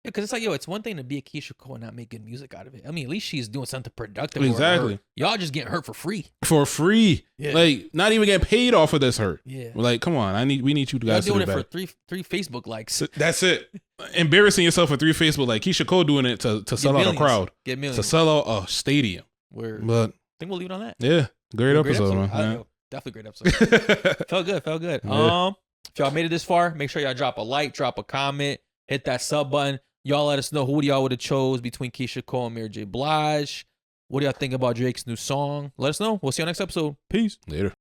Because it's like, it's one thing to be a Keisha Cole and not make good music out of it. I mean, at least she's doing something productive. Exactly. Y'all just getting hurt for free. For free. Yeah. Like, not even getting paid off of this hurt. Yeah. Like, come on. We need you guys to do doing it better. for three Facebook likes. That's it. Embarrassing yourself for 3 Facebook likes. Keisha Cole doing it to sell out a crowd. Get millions. To sell out a stadium. But I think we'll leave it on that. Yeah. Great episode, man. Definitely great episode. Felt good. Yeah. If y'all made it this far, make sure y'all drop a like, drop a comment, hit that sub button. Y'all let us know who y'all would have chose between Keisha Cole and Mary J. Blige. What do y'all think about Drake's new song? Let us know. We'll see you on next episode. Peace. Later.